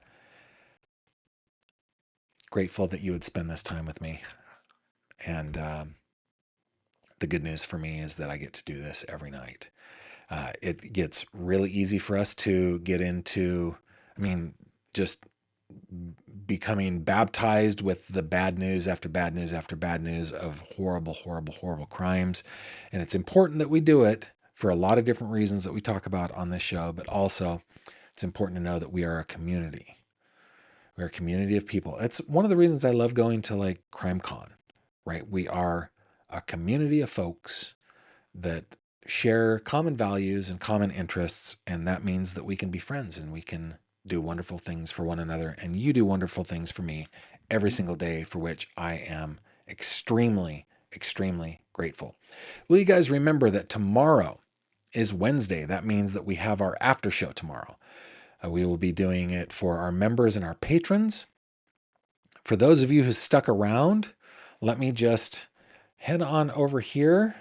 grateful that you would spend this time with me. And the good news for me is that I get to do this every night. It gets really easy for us to get into, just becoming baptized with the bad news after bad news after bad news of horrible, horrible, horrible crimes. And it's important that we do it for a lot of different reasons that we talk about on this show, but also it's important to know that we are a community. We're a community of people. It's one of the reasons I love going to like CrimeCon, right? We are a community of folks that share common values and common interests, and that means that we can be friends and we can do wonderful things for one another, and you do wonderful things for me every single day, for which I am extremely, extremely grateful. Will you guys remember that tomorrow is Wednesday? That means that we have our after show tomorrow. We will be doing it for our members and our patrons. For those of you who stuck around, let me just head on over here,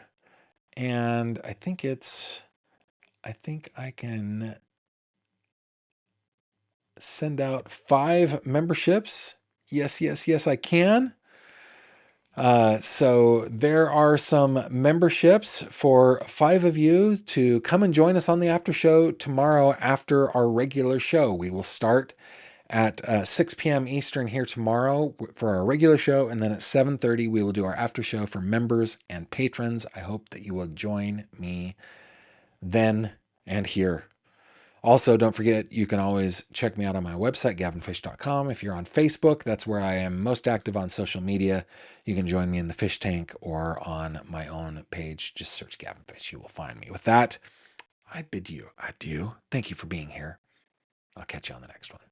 and I think I can send out 5 memberships. Yes, yes, yes, I can. So there are some memberships for 5 of you to come and join us on the after show tomorrow after our regular show. We will start at 6 p.m. Eastern here tomorrow for our regular show, and then at 7:30 we will do our after show for members and patrons. I hope that you will join me then and here. Also, don't forget, you can always check me out on my website, gavinfish.com. If you're on Facebook, that's where I am most active on social media. You can join me in the fish tank or on my own page. Just search Gavin Fish. You will find me. With that, I bid you adieu. Thank you for being here. I'll catch you on the next one.